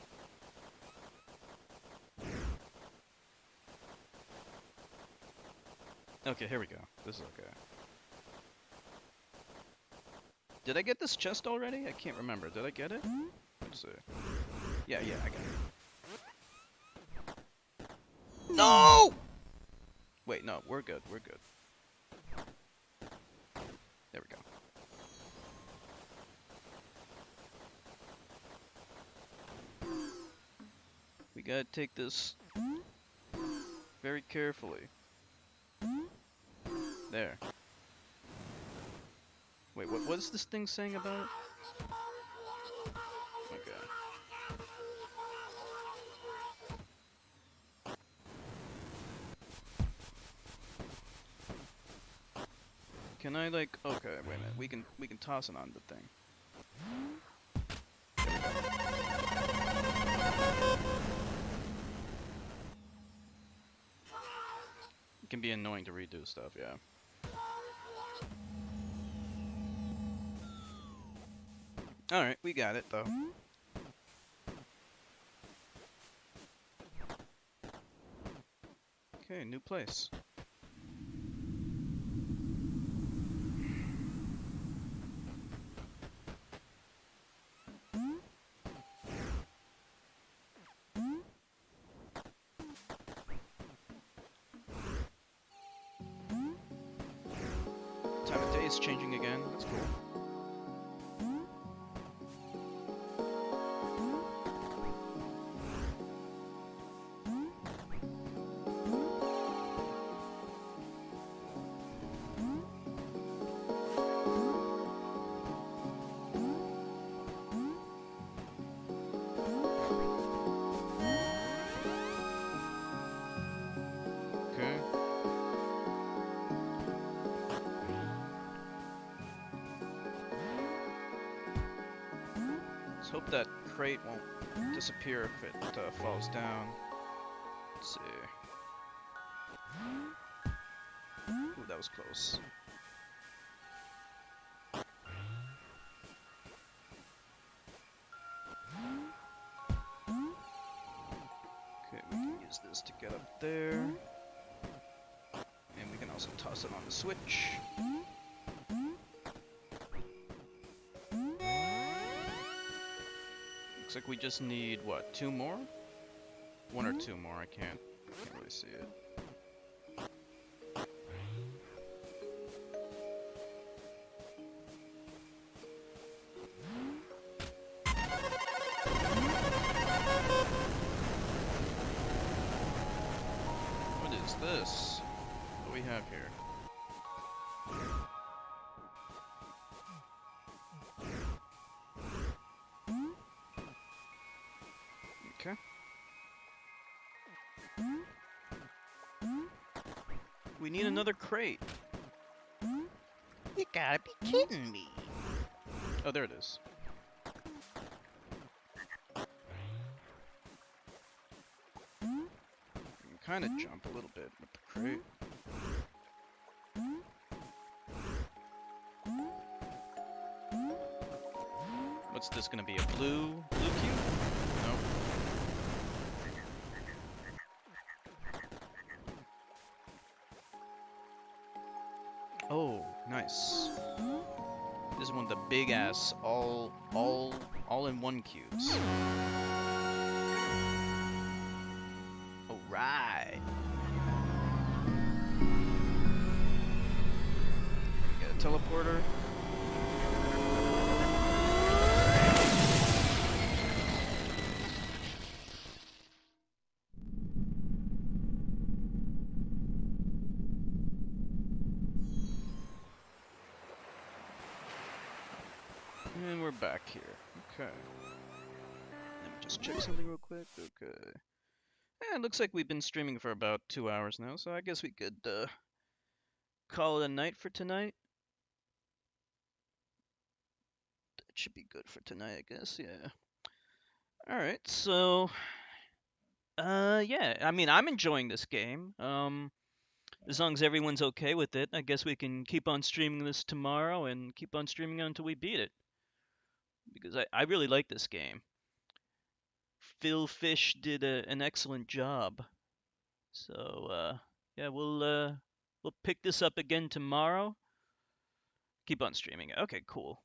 Okay, here we go. This is okay. Did I get this chest already? I can't remember. Did I get it? Let's see. Yeah, I got it. No! Wait, no, we're good. We're good. There we go. We gotta take this very carefully. There. Wait, what is this thing saying about it? Okay. Can I like? Okay, wait a minute. We can toss it on the thing. It can be annoying to redo stuff, yeah. Alright, we got it though. Okay, new place. Time of day is changing again. That's cool. Let's hope that crate won't disappear if it falls down. Let's see. Ooh, that was close. use this to get up there. And we can also toss it on the switch. Looks like we just need, what, 2 more? 1 or 2 more, I can't really see it. What is this? What do we have here? Okay. We need another crate. You gotta be kidding me. Oh, there it is. You can kind of jump a little bit with the crate. What's this gonna be? A blue cube? Nope. Oh, nice. This is one of the big ass all in one cubes. Alright. Get a teleporter. And we're back here. Okay. Let me just check something real quick. Okay. Yeah, it looks like we've been streaming for about 2 hours now, so I guess we could call it a night for tonight. That should be good for tonight, I guess, yeah. Alright, so yeah, I mean, I'm enjoying this game. As long as everyone's okay with it, I guess we can keep on streaming this tomorrow and keep on streaming it until we beat it. Because I really like this game. Phil Fish did an excellent job. So, yeah, we'll pick this up again tomorrow. Keep on streaming it. Okay, cool.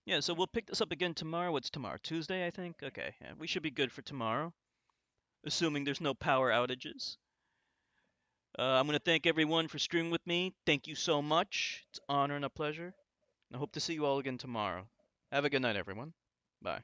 Yeah, so we'll pick this up again tomorrow. What's tomorrow? Tuesday, I think? Okay, yeah, we should be good for tomorrow. Assuming there's no power outages. I'm going to thank everyone for streaming with me. Thank you so much. It's an honor and a pleasure. I hope to see you all again tomorrow. Have a good night, everyone. Bye.